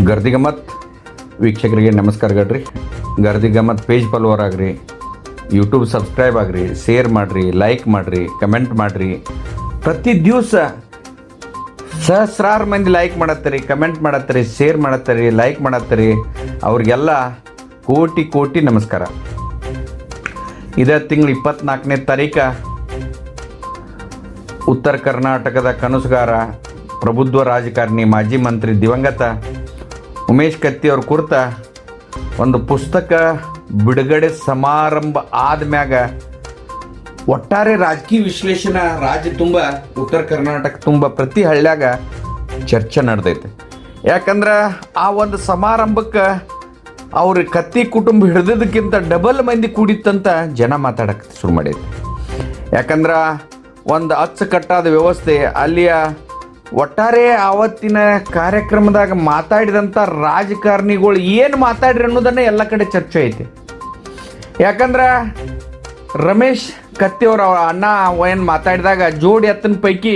ಗರ್ದಿ ಗಮ್ಮತ್ ವೀಕ್ಷಕರಿಗೆ ನಮಸ್ಕಾರ ಗಡ್ರಿ. ಗರ್ದಿ ಗಮ್ಮತ್ ಪೇಜ್ ಫಾಲೋವರ್ ಆಗ್ರಿ, ಯೂಟ್ಯೂಬ್ ಸಬ್ಸ್ಕ್ರೈಬ್ ಆಗ್ರಿ, ಶೇರ್ ಮಾಡಿರಿ, ಲೈಕ್ ಮಾಡಿರಿ, ಕಮೆಂಟ್ ಮಾಡಿರಿ. ಪ್ರತಿ ದಿವಸ ಸಹಸ್ರಾರು ಮಂದಿ ಲೈಕ್ ಮಾಡತ್ತೀರಿ, ಕಮೆಂಟ್ ಮಾಡತ್ತೀರಿ, ಶೇರ್ ಮಾಡತ್ತೀರಿ, ಲೈಕ್ ಮಾಡತ್ತೀರಿ. ಅವ್ರಿಗೆಲ್ಲ ಕೋಟಿ ಕೋಟಿ ನಮಸ್ಕಾರ. ಇದೇ ತಿಂಗಳು 24ನೇ ತಾರೀಕು ಉತ್ತರ ಕರ್ನಾಟಕದ ಕನಸುಗಾರ, ಪ್ರಬುದ್ಧ ರಾಜಕಾರಣಿ, ಮಾಜಿ ಮಂತ್ರಿ ದಿವಂಗತ ಉಮೇಶ್ ಕತ್ತಿ ಅವ್ರ ಕುರಿತ ಒಂದು ಪುಸ್ತಕ ಬಿಡುಗಡೆ ಸಮಾರಂಭ ಆದ್ಮ್ಯಾಗ ಒಟ್ಟಾರೆ ರಾಜಕೀಯ ವಿಶ್ಲೇಷಣೆ ರಾಜ್ಯ ತುಂಬ, ಉತ್ತರ ಕರ್ನಾಟಕ ತುಂಬ ಪ್ರತಿ ಹಳ್ಳ್ಯಾಗ ಚರ್ಚೆ ನಡೆದೈತೆ. ಯಾಕಂದ್ರೆ ಆ ಒಂದು ಸಮಾರಂಭಕ್ಕೆ ಅವ್ರ ಕತ್ತಿ ಕುಟುಂಬ ಹಿಡಿದಕ್ಕಿಂತ ಡಬಲ್ ಮಂದಿ ಕೂಡಿತ್ತಂತ ಜನ ಮಾತಾಡಕ್ಕೆ ಶುರು ಮಾಡೈತೆ. ಯಾಕಂದ್ರೆ ಒಂದು ಅಚ್ಚುಕಟ್ಟಾದ ವ್ಯವಸ್ಥೆ, ಅಲ್ಲಿಯ ಒಟ್ಟಾರೆ ಆವತ್ತಿನ ಕಾರ್ಯಕ್ರಮದಾಗ ಮಾತಾಡಿದಂಥ ರಾಜಕಾರಣಿಗಳು ಏನು ಮಾತಾಡ್ರಿ ಅನ್ನೋದನ್ನೇ ಎಲ್ಲ ಕಡೆ ಚರ್ಚೆ ಐತಿ. ಯಾಕಂದ್ರೆ ರಮೇಶ್ ಕತ್ತಿಯವ್ರ ಅಣ್ಣ ಏನು ಮಾತಾಡಿದಾಗ ಜೋಡಿ ಎತ್ತನ ಪೈಕಿ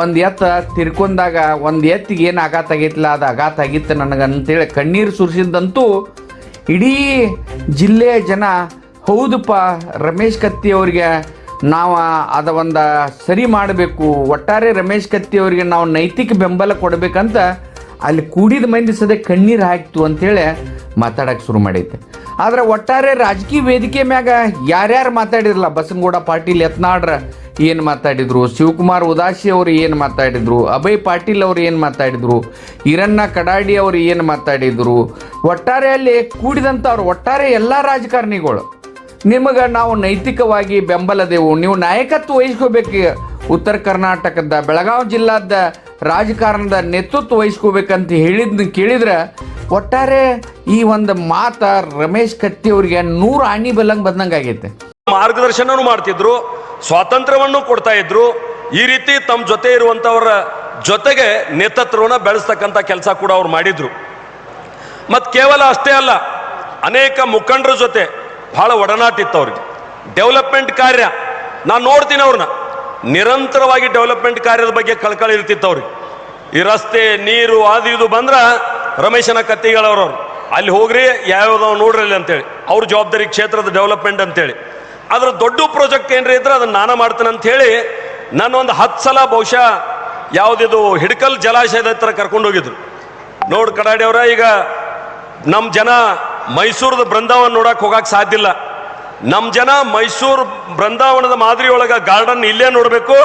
ಒಂದು ಎತ್ತ ತಿರ್ಕೊಂಡಾಗ ಒಂದು ಎತ್ತಿಗೆ ಏನು ಆಘಾತ ಆಗೈತಿಲ್ಲ, ಅದು ಆಘಾತ ಆಗಿತ್ತು ನನಗಂತೇಳಿ ಕಣ್ಣೀರು ಸುರಿಸಿದ್ದಂತೂ ಇಡೀ ಜಿಲ್ಲೆಯ ಜನ ಹೌದಪ್ಪ ರಮೇಶ್ ಕತ್ತಿ ಅವ್ರಿಗೆ ನಾವು ಅದ ಒಂದು ಸರಿ ಮಾಡಬೇಕು, ಒಟ್ಟಾರೆ ರಮೇಶ್ ಕತ್ತಿ ಅವರಿಗೆ ನಾವು ನೈತಿಕ ಬೆಂಬಲ ಕೊಡಬೇಕಂತ ಅಲ್ಲಿ ಕೂಡಿದ ಮಂದಿ ಸದೇ ಕಣ್ಣೀರು ಹಾಕ್ತು ಅಂಥೇಳಿ ಮಾತಾಡೋಕ್ಕೆ ಶುರು ಮಾಡೈತೆ. ಆದರೆ ಒಟ್ಟಾರೆ ರಾಜಕೀಯ ವೇದಿಕೆ ಮ್ಯಾಗ ಯಾರ್ಯಾರು ಮಾತಾಡಿದ್ರಲ್ಲ, ಬಸನಗೌಡ ಪಾಟೀಲ್ ಯತ್ನಾಳ್ರ ಏನು ಮಾತಾಡಿದರು, ಶಿವಕುಮಾರ್ ಉದಾಸಿ ಅವರು ಏನು ಮಾತಾಡಿದರು, ಅಭಯ್ ಪಾಟೀಲ್ ಅವರು ಏನು ಮಾತಾಡಿದರು, ಈರಣ್ಣ ಕಡಾಡಿ ಅವರು ಏನು ಮಾತಾಡಿದರು, ಒಟ್ಟಾರೆ ಅಲ್ಲಿ ಕೂಡಿದಂಥವ್ರು ಒಟ್ಟಾರೆ ಎಲ್ಲ ರಾಜಕಾರಣಿಗಳು ನಿಮಗೆ ನಾವು ನೈತಿಕವಾಗಿ ಬೆಂಬಲದೆವು, ನೀವು ನಾಯಕತ್ವ ವಹಿಸ್ಕೋಬೇಕು, ಉತ್ತರ ಕರ್ನಾಟಕದ ಬೆಳಗಾವಿ ಜಿಲ್ಲಾದ ರಾಜಕಾರಣದ ನೇತೃತ್ವ ವಹಿಸ್ಕೋಬೇಕಂತ ಕೇಳಿದ್ರೆ ಒಟ್ಟಾರೆ ಈ ಒಂದು ಮಾತ ರಮೇಶ್ ಕತ್ತಿ ಅವರಿಗೆ 100 ಆಣಿ ಬಲ್ಲಂಗೆ ಬಂದಂಗೆ ಆಗೈತೆ. ಮಾರ್ಗದರ್ಶನನೂ ಮಾಡ್ತಿದ್ರು, ಸ್ವಾತಂತ್ರ್ಯವನ್ನು ಕೊಡ್ತಾ ಇದ್ರು. ಈ ರೀತಿ ತಮ್ಮ ಜೊತೆ ಇರುವಂಥವರ ಜೊತೆಗೆ ನೇತೃತ್ವವನ್ನು ಬೆಳೆಸ್ತಕ್ಕಂಥ ಕೆಲಸ ಕೂಡ ಅವ್ರು ಮಾಡಿದ್ರು. ಮತ್ತು ಕೇವಲ ಅಷ್ಟೇ ಅಲ್ಲ, ಅನೇಕ ಮುಖಂಡರ ಜೊತೆ ಭಾಳ ಒಡನಾಟ ಇತ್ತು ಅವ್ರಿಗೆ. ಡೆವಲಪ್ಮೆಂಟ್ ಕಾರ್ಯ ನಾನು ನೋಡ್ತೀನಿ, ಅವ್ರನ್ನ ನಿರಂತರವಾಗಿ ಡೆವಲಪ್ಮೆಂಟ್ ಕಾರ್ಯದ ಬಗ್ಗೆ ಕಳಕಳಿ ಇರ್ತಿತ್ತು ಅವ್ರಿಗೆ. ಈ ರಸ್ತೆ, ನೀರು, ಅದು ಇದು ಬಂದ್ರೆ ರಮೇಶನ ಕತ್ತಿಗಳವ್ರವ್ರು ಅಲ್ಲಿ ಹೋಗ್ರಿ, ಯಾವ್ಯಾವ ನೋಡ್ರಲ್ಲಿ ಅಂತೇಳಿ ಅವ್ರ ಜವಾಬ್ದಾರಿ ಕ್ಷೇತ್ರದ ಡೆವಲಪ್ಮೆಂಟ್ ಅಂತೇಳಿ. ಅದ್ರ ದೊಡ್ಡ ಪ್ರಾಜೆಕ್ಟ್ ಏನ್ರಿ ಇದ್ರೆ ಅದನ್ನು ನಾನು ಮಾಡ್ತೇನೆ ಅಂಥೇಳಿ ನಾನು ಒಂದು 10 ಸಲ ಬಹುಶಃ ಯಾವುದಿದು ಹಿಡ್ಕಲ್ ಜಲಾಶಯದ ಹತ್ರ ಕರ್ಕೊಂಡು ಹೋಗಿದ್ರು. ನೋಡ್ ಕಡಾಡಿ ಅವರ, ಈಗ ನಮ್ಮ ಜನ ಮೈಸೂರದ ಬೃಂದಾವನ ನೋಡಕ್ಕೆ ಹೋಗಕ್ಕೆ ಸಾಧ್ಯ ಇಲ್ಲ. ನಮ್ಮ ಜನ ಮೈಸೂರು ಬೃಂದಾವನದ ಮಾದರಿ ಒಳಗೆ ಗಾರ್ಡನ್ ಇಲ್ಲೇ ನೋಡಬೇಕು.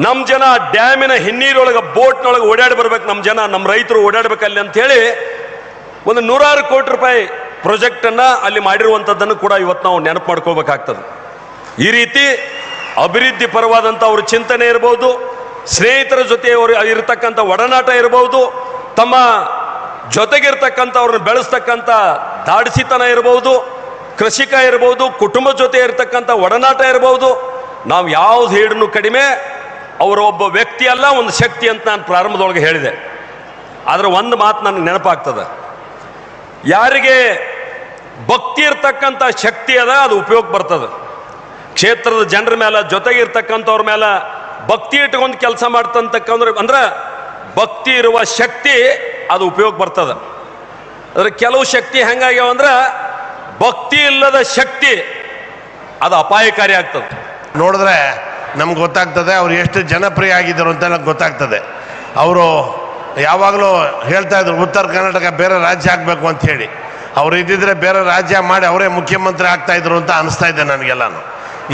ನಮ್ಮ ಜನ ಡ್ಯಾಮಿನ ಹಿನ್ನೀರೊಳಗೆ ಬೋಟ್ನೊಳಗೆ ಓಡಾಡಿ ಬರ್ಬೇಕು, ನಮ್ಮ ಜನ, ನಮ್ಮ ರೈತರು ಓಡಾಡ್ಬೇಕಲ್ಲಿ ಅಂಥೇಳಿ ಒಂದು 100 ಕೋಟಿ ರೂಪಾಯಿ ಪ್ರಾಜೆಕ್ಟನ್ನು ಅಲ್ಲಿ ಮಾಡಿರುವಂಥದ್ದನ್ನು ಕೂಡ ಇವತ್ತು ನಾವು ನೆನಪು ಮಾಡ್ಕೋಬೇಕಾಗ್ತದೆ. ಈ ರೀತಿ ಅಭಿವೃದ್ಧಿ ಪರವಾದಂಥ ಅವ್ರ ಚಿಂತನೆ ಇರ್ಬೋದು, ಸ್ನೇಹಿತರ ಜೊತೆ ಅವರು ಇರತಕ್ಕಂಥ ಒಡನಾಟ ಇರ್ಬೋದು, ತಮ್ಮ ಜೊತೆಗಿರ್ತಕ್ಕಂಥವ್ರನ್ನ ಬೆಳೆಸ್ತಕ್ಕಂಥ ದಾಡಿಸಿತನ ಇರ್ಬೋದು, ಕೃಷಿಕ ಇರ್ಬೋದು, ಕುಟುಂಬ ಜೊತೆ ಇರತಕ್ಕಂಥ ಒಡನಾಟ ಇರ್ಬೋದು. ನಾವು ಯಾವ್ದು ಹೇಳಿದ್ರು ಕಡಿಮೆ, ಅವರ ಒಬ್ಬ ವ್ಯಕ್ತಿ ಅಲ್ಲ, ಒಂದು ಶಕ್ತಿ ಅಂತ ನಾನು ಪ್ರಾರಂಭದೊಳಗೆ ಹೇಳಿದೆ. ಆದರೆ ಒಂದು ಮಾತು ನನಗೆ ನೆನಪಾಗ್ತದೆ, ಯಾರಿಗೆ ಭಕ್ತಿ ಇರ್ತಕ್ಕಂಥ ಶಕ್ತಿ ಅದ ಅದು ಉಪಯೋಗ ಬರ್ತದೆ. ಕ್ಷೇತ್ರದ ಜನರ ಮೇಲೆ, ಜೊತೆಗಿರ್ತಕ್ಕಂಥವ್ರ ಮೇಲೆ ಭಕ್ತಿ ಇಟ್ಕೊಂಡು ಕೆಲಸ ಅಂದ್ರೆ ಭಕ್ತಿ ಇರುವ ಶಕ್ತಿ ಅದು ಉಪಯೋಗ ಬರ್ತದೆ. ಅದ್ರ ಕೆಲವು ಶಕ್ತಿ ಹೆಂಗಾಗ್ಯಾವ ಅಂದ್ರೆ ಭಕ್ತಿ ಇಲ್ಲದ ಶಕ್ತಿ ಅದು ಅಪಾಯಕಾರಿ ಆಗ್ತದೆ. ನೋಡಿದ್ರೆ ನಮ್ಗೆ ಗೊತ್ತಾಗ್ತದೆ ಅವ್ರು ಎಷ್ಟು ಜನಪ್ರಿಯ ಆಗಿದ್ದರು ಅಂತ ನಮ್ಗೆ ಗೊತ್ತಾಗ್ತದೆ. ಅವರು ಯಾವಾಗಲೂ ಹೇಳ್ತಾ ಇದ್ರು ಉತ್ತರ ಕರ್ನಾಟಕ ಬೇರೆ ರಾಜ್ಯ ಆಗಬೇಕು ಅಂತ ಹೇಳಿ. ಅವ್ರು ಇದ್ದಿದ್ರೆ ಬೇರೆ ರಾಜ್ಯ ಮಾಡಿ ಅವರೇ ಮುಖ್ಯಮಂತ್ರಿ ಆಗ್ತಾ ಇದ್ರು ಅಂತ ಅನಿಸ್ತಾ ಇದೆ ನನಗೆಲ್ಲಾನು.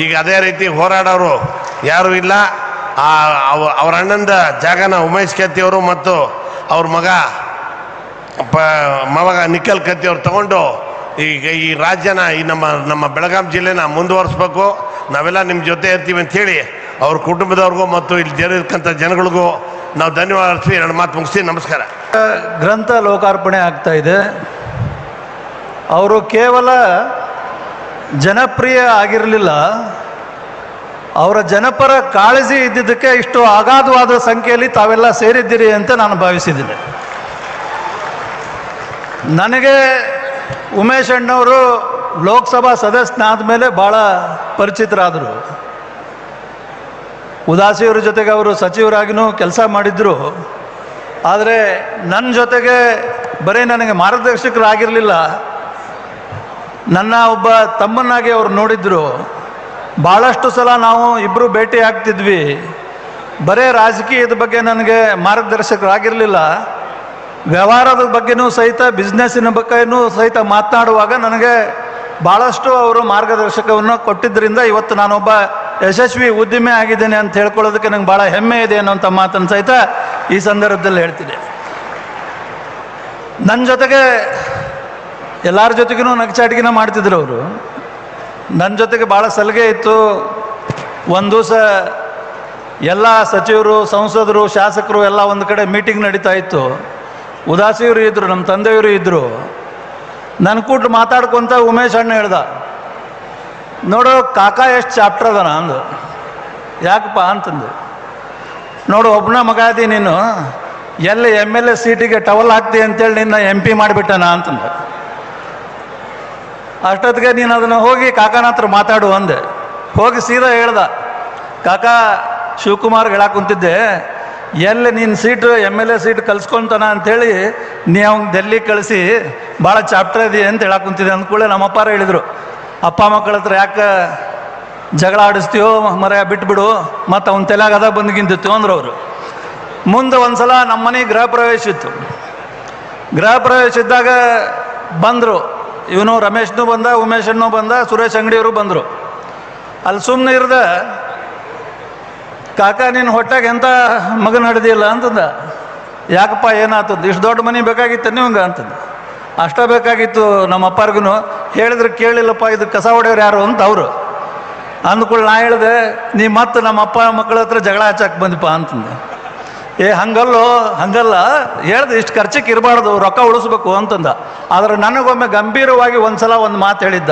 ಈಗ ಅದೇ ರೀತಿ ಹೋರಾಡೋರು ಯಾರೂ ಇಲ್ಲ. ಅವ್ರ ಅಣ್ಣಂದ ಜಾಗನ ಉಮೇಶ್ ಕತ್ತಿ ಅವರು ಮತ್ತು ಅವ್ರ ಮಗ ನಿಖಿಲ್ ಕತ್ತಿ ಅವ್ರು ತಗೊಂಡು ಈಗ ಈ ರಾಜ್ಯನ ಈ ನಮ್ಮ ಬೆಳಗಾವಿ ಜಿಲ್ಲೆನ ಮುಂದುವರಿಸ್ಬೇಕು, ನಾವೆಲ್ಲ ನಿಮ್ಮ ಜೊತೆ ಇರ್ತೀವಿ ಅಂಥೇಳಿ ಅವ್ರ ಕುಟುಂಬದವ್ರಿಗೂ ಮತ್ತು ಇಲ್ಲಿ ಇರ್ತಕ್ಕಂಥ ಜನಗಳಿಗೂ ನಾವು ಧನ್ಯವಾದ ಅರ್ಪಿಸಿ 2 ಮಾತು ಮುಗಿಸ್ತೀವಿ. ನಮಸ್ಕಾರ. ಗ್ರಂಥ ಲೋಕಾರ್ಪಣೆ ಆಗ್ತಾ ಇದೆ. ಅವರು ಕೇವಲ ಜನಪ್ರಿಯ ಆಗಿರಲಿಲ್ಲ, ಅವರ ಜನಪರ ಕಾಳಜಿ ಇದ್ದಿದ್ದಕ್ಕೆ ಇಷ್ಟು ಅಗಾಧವಾದ ಸಂಖ್ಯೆಯಲ್ಲಿ ತಾವೆಲ್ಲ ಸೇರಿದ್ದೀರಿ ಅಂತ ನಾನು ಭಾವಿಸಿದ್ದೀನಿ. ನನಗೆ ಉಮೇಶ್ ಅಣ್ಣವರು ಲೋಕಸಭಾ ಸದಸ್ಯನಾದ ಮೇಲೆ ಭಾಳ ಪರಿಚಿತರಾದರು. ಉದಾಸಿಯವರ ಜೊತೆಗೆ ಅವರು ಸಚಿವರಾಗಿಯೂ ಕೆಲಸ ಮಾಡಿದ್ರು. ಆದರೆ ನನ್ನ ಜೊತೆಗೆ ಬರೀ ನನಗೆ ಮಾರ್ಗದರ್ಶಕರಾಗಿರಲಿಲ್ಲ, ನನ್ನ ಒಬ್ಬ ತಮ್ಮನಾಗಿ ಅವ್ರು ನೋಡಿದ್ರು. ಭಾಳಷ್ಟು ಸಲ ನಾವು ಇಬ್ಬರು ಭೇಟಿ ಆಗ್ತಿದ್ವಿ. ಬರೇ ರಾಜಕೀಯದ ಬಗ್ಗೆ ನನಗೆ ಮಾರ್ಗದರ್ಶಕರಾಗಿರಲಿಲ್ಲ, ವ್ಯವಹಾರದ ಬಗ್ಗೆನೂ ಸಹಿತ, ಬಿಸ್ನೆಸ್ಸಿನ ಬಗ್ಗೆನೂ ಸಹಿತ ಮಾತನಾಡುವಾಗ ನನಗೆ ಭಾಳಷ್ಟು ಅವರು ಮಾರ್ಗದರ್ಶಕವನ್ನು ಕೊಟ್ಟಿದ್ದರಿಂದ ಇವತ್ತು ನಾನೊಬ್ಬ ಯಶಸ್ವಿ ಉದ್ಯಮಿ ಆಗಿದ್ದೇನೆ ಅಂತ ಹೇಳ್ಕೊಳ್ಳೋದಕ್ಕೆ ನಂಗೆ ಭಾಳ ಹೆಮ್ಮೆ ಇದೆ ಅನ್ನೋಂಥ ಮಾತನ್ನು ಸಹಿತ ಈ ಸಂದರ್ಭದಲ್ಲಿ ಹೇಳ್ತೀನಿ. ನನ್ನ ಜೊತೆಗೆ ಎಲ್ಲರ ಜೊತೆಗೂ ನಗಚಾಟಿಗೆನ ಮಾಡ್ತಿದ್ರು ಅವರು. ನನ್ನ ಜೊತೆಗೆ ಭಾಳ ಸಲಿಗೆ ಇತ್ತು. ಒಂದು ದಿವಸ ಎಲ್ಲ ಸಚಿವರು, ಸಂಸದರು, ಶಾಸಕರು ಎಲ್ಲ ಒಂದು ಕಡೆ ಮೀಟಿಂಗ್ ನಡೀತಾ ಇತ್ತು. ಉದಾಸಿಯವರು ಇದ್ದರು, ನಮ್ಮ ತಂದೆಯವರು ಇದ್ದರು. ನನ್ನ ಕೂಟ್ಟು ಮಾತಾಡ್ಕೊತ ಉಮೇಶ್ ಅಣ್ಣ ಹೇಳ್ದ, ನೋಡು ಕಾಕ ಎಷ್ಟು ಚಾಪ್ಟರ್ ಅದಾನ ಅಂದು. ಯಾಕಪ್ಪ ಅಂತಂದು, ನೋಡು ಒಬ್ಬನ ಮಗ ಅದಿ ನೀನು, ಎಲ್ಲಿ MLA ಸೀಟಿಗೆ ಟವಲ್ ಹಾಕ್ತಿ ಅಂತೇಳಿ ನಿನ್ನ MP ಮಾಡಿಬಿಟ್ಟನ ಅಂತಂದು. ಅಷ್ಟೊತ್ತಿಗೆ ನೀನು ಅದನ್ನು ಹೋಗಿ ಕಾಕನ ಹತ್ರ ಮಾತಾಡು ಅಂದೆ. ಹೋಗಿ ಸೀದಾ ಹೇಳ್ದ, ಕಾಕ ಶಿವಕುಮಾರ್ಗೆ ಹೇಳಕ್ಕೆ ಕುಂತಿದ್ದೆ, ಎಲ್ಲಿ ನಿನ್ನ ಸೀಟು MLA ಸೀಟ್ ಕಲ್ಸ್ಕೊತಾನ ಅಂಥೇಳಿ ನೀ ಅವ್ನು ಡೆಲ್ಲಿ ಕಳಿಸಿ ಭಾಳ ಚಾಪ್ಟರ್ ಇದೆ ಅಂತ ಹೇಳಕ್ಕೆ ಕುಂತಿದ್ದೆ. ಅಂದ್ಕೂಳೆ ನಮ್ಮಪ್ಪಾರ ಹೇಳಿದರು, ಅಪ್ಪ ಮಕ್ಕಳ ಹತ್ರ ಯಾಕೆ ಜಗಳ ಆಡಿಸ್ತೀವೋ ಮರ ಬಿಟ್ಬಿಡು, ಮತ್ತು ಅವ್ನ ತಲೆಯಾಗ ಅದ ಬಂದ್ಗಿಂತಿತ್ತು ಅಂದ್ರು ಅವರು. ಮುಂದೆ ಒಂದು ಸಲ ನಮ್ಮ ಮನೆ ಗೃಹ ಪ್ರವೇಶ ಇತ್ತು. ಗೃಹ ಪ್ರವೇಶ ಇದ್ದಾಗ ಬಂದರು, ಇವನು ರಮೇಶ್ನೂ ಬಂದ, ಉಮೇಶಣ್ಣೂ ಬಂದ, ಸುರೇಶ್ ಅಂಗಡಿಯವರು ಬಂದರು. ಅಲ್ಲಿ ಸುಮ್ಮನೆ ಇರ್ದ, ಕಾಕ ನೀನು ಹೊಟ್ಟಾಗ ಎಂಥ ಮಗನ ಹಿಡ್ದಿಲ್ಲ ಅಂತಂದ. ಯಾಕಪ್ಪ ಏನಾಗ್ತದ, ಇಷ್ಟು ದೊಡ್ಡ ಮನೆ ಬೇಕಾಗಿತ್ತು ನಿಮ್ಗೆ ಅಂತಂದು. ಅಷ್ಟ ಬೇಕಾಗಿತ್ತು ನಮ್ಮ ಅಪ್ಪಾರ್ಗೂ. ಹೇಳಿದ್ರೆ ಕೇಳಿಲ್ಲಪ್ಪ, ಇದು ಕಸ ಹೊಡೆಯೋರು ಯಾರು ಅಂತ ಅವರು ಅಂದ್ಕೊಳ್ಳಿ. ನಾ ಹೇಳಿದೆ, ನೀ ಮತ್ತೆ ನಮ್ಮ ಅಪ್ಪ ಮಕ್ಕಳ ಹತ್ರ ಜಗಳ ಹಚ್ಚಕ್ಕೆ ಬಂದಿಪ್ಪ ಅಂತಂದೆ. ಹಂಗಲ್ಲ ಹೇಳ್ದೆ, ಇಷ್ಟು ಖರ್ಚಿಗೆ ಇರಬಾರ್ದು, ರೊಕ್ಕ ಉಳಿಸ್ಬೇಕು ಅಂತಂದ. ಆದರೆ ನನಗೊಮ್ಮೆ ಗಂಭೀರವಾಗಿ ಒಂದು ಸಲ ಒಂದು ಮಾತು ಹೇಳಿದ್ದ,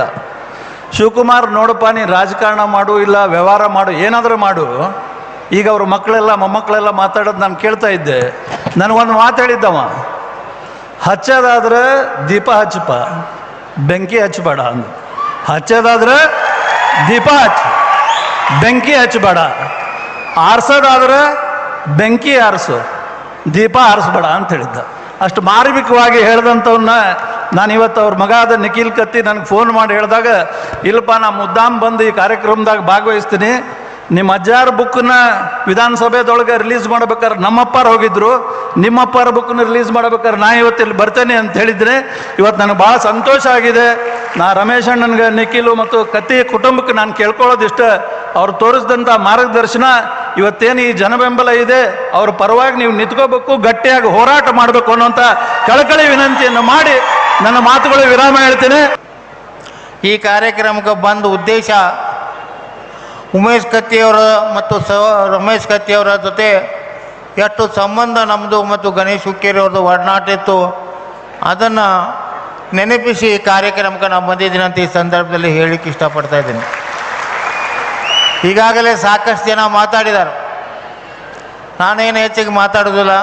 ಶಿವಕುಮಾರ್ ನೋಡಪ್ಪ, ನೀನು ರಾಜಕಾರಣ ಮಾಡು, ಇಲ್ಲ ವ್ಯವಹಾರ ಮಾಡು, ಏನಾದರೂ ಮಾಡು. ಈಗ ಅವ್ರ ಮಕ್ಕಳೆಲ್ಲ ಮೊಮ್ಮಕ್ಕಳೆಲ್ಲ ಮಾತಾಡೋದು ನಾನು ಕೇಳ್ತಾ ಇದ್ದೆ. ನನಗೊಂದು ಮಾತು ಹೇಳಿದ್ದವ, ಹಚ್ಚೋದಾದ್ರೆ ದೀಪ ಹಚ್ಚಪ್ಪ, ಬೆಂಕಿ ಹಚ್ಚಬೇಡ ಅಂದು. ಹಚ್ಚೋದಾದ್ರೆ ದೀಪ ಹಚ್ಚು, ಬೆಂಕಿ ಹಚ್ಚಬೇಡ. ಆರಿಸೋದಾದ್ರೆ ಬೆಂಕಿ ಆರಿಸು, ದೀಪ ಆರಿಸ್ಬೇಡ ಅಂತ ಹೇಳಿದ್ದ. ಅಷ್ಟು ಮಾರ್ಮಿಕವಾಗಿ ಹೇಳ್ದಂಥವನ್ನ ನಾನು ಇವತ್ತು ಅವ್ರ ಮಗ ಆದ ನಿಖಿಲ್ ಕತ್ತಿ ನನಗೆ ಫೋನ್ ಮಾಡಿ ಹೇಳಿದಾಗ, ಇಲ್ಲಪ್ಪ ನಾ ಮುದ್ದಾಮ್ ಬಂದು ಈ ಕಾರ್ಯಕ್ರಮದಾಗ ಭಾಗವಹಿಸ್ತೀನಿ, ನಿಮ್ಮ ಅಜ್ಜಾರ ಬುಕ್ಕನ್ನ ವಿಧಾನಸಭೆದೊಳಗೆ ರಿಲೀಸ್ ಮಾಡ್ಬೇಕಾದ್ರೆ ನಮ್ಮಪ್ಪಾರು ಹೋಗಿದ್ರು, ನಿಮ್ಮಪ್ಪಾರ ಬುಕ್ಕನ್ನ ರಿಲೀಸ್ ಮಾಡ್ಬೇಕಾದ್ರೆ ನಾ ಇವತ್ತಿಲ್ಲಿ ಬರ್ತೇನೆ ಅಂತ ಹೇಳಿದ್ರೆ ಇವತ್ತು ನನಗೆ ಭಾಳ ಸಂತೋಷ ಆಗಿದೆ. ನಾ ರಮೇಶ್ ಅಣ್ಣನ್ಗೆ, ನಿಖಿಲು ಮತ್ತು ಕತ್ತಿ ಕುಟುಂಬಕ್ಕೆ ನಾನು ಕೇಳ್ಕೊಳ್ಳೋದಿಷ್ಟ, ಅವ್ರು ತೋರಿಸಿದಂಥ ಮಾರ್ಗದರ್ಶನ ಇವತ್ತೇನು ಈ ಜನಬೆಂಬಲ ಇದೆ, ಅವ್ರ ಪರವಾಗಿ ನೀವು ನಿಂತ್ಕೋಬೇಕು, ಗಟ್ಟಿಯಾಗಿ ಹೋರಾಟ ಮಾಡಬೇಕು ಅನ್ನೋಂಥ ಕಳಕಳಿ ವಿನಂತಿಯನ್ನು ಮಾಡಿ ನನ್ನ ಮಾತುಗಳು ವಿರಾಮ ಹೇಳ್ತೇನೆ. ಈ ಕಾರ್ಯಕ್ರಮಕ್ಕೆ ಬಂದ ಉದ್ದೇಶ ಉಮೇಶ್ ಕತ್ತಿಯವರ ಮತ್ತು ರಮೇಶ್ ಕತ್ತಿಯವರ ಜೊತೆ ಎಷ್ಟು ಸಂಬಂಧ ನಮ್ಮದು ಮತ್ತು ಗಣೇಶ್ ಹುಕ್ಕೇರಿಯವ್ರದ್ದು ಒಡನಾಟ ಇತ್ತು ಅದನ್ನು ನೆನಪಿಸಿ ಈ ಕಾರ್ಯಕ್ರಮಕ್ಕೆ ನಾವು ಬಂದಿದ್ದೀನಿ ಅಂತ ಈ ಸಂದರ್ಭದಲ್ಲಿ ಹೇಳಲಿಕ್ಕೆ ಇಷ್ಟಪಡ್ತಾ ಇದ್ದೀನಿ. ಈಗಾಗಲೇ ಸಾಕಷ್ಟು ಜನ ಮಾತಾಡಿದ್ದಾರೆ, ನಾನೇನು ಹೆಚ್ಚಿಗೆ ಮಾತಾಡೋದಿಲ್ಲ.